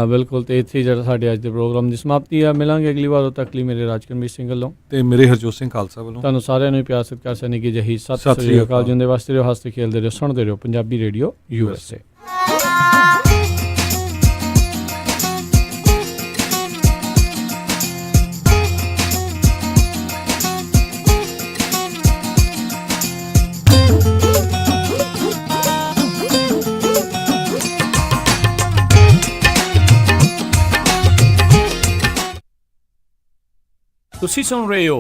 S1: ਬਿਲਕੁਲ। ਤੇ ਇੱਥੇ ਜਿਹੜਾ ਸਾਡੇ ਅੱਜ ਦੇ ਪ੍ਰੋਗਰਾਮ ਦੀ ਸਮਾਪਤੀ ਆ। ਮਿਲਾਂਗੇ ਅਗਲੀ ਵਾਰ, ਉਦੋਂ ਤੱਕ ਲਈ ਮੇਰੇ ਰਾਜਕਰਮੀਤ ਸਿੰਘ ਵੱਲੋਂ
S2: ਤੇ ਮੇਰੇ ਹਰਜੋਤ ਸਿੰਘ ਖਾਲਸਾ ਵੱਲੋਂ ਤੁਹਾਨੂੰ
S1: ਸਾਰਿਆਂ ਨੂੰ ਪਿਆਰ ਸਤਿਕਾਰ ਸੈਨਿਕ ਕੀ ਜਹੀ ਸਤਿ ਸ੍ਰੀ ਅਕਾਲ। ਜਿਉਂਦੇ ਵਾਸਤੇ ਰਹੋ, ਹੱਸਦੇ ਖੇਲਦੇ ਰਹੋ, ਸੁਣਦੇ ਰਹੋ ਪੰਜਾਬੀ ਰੇਡੀਓ USA। ਤੁਸੀਂ ਸੁਣ ਰਹੇ ਹੋ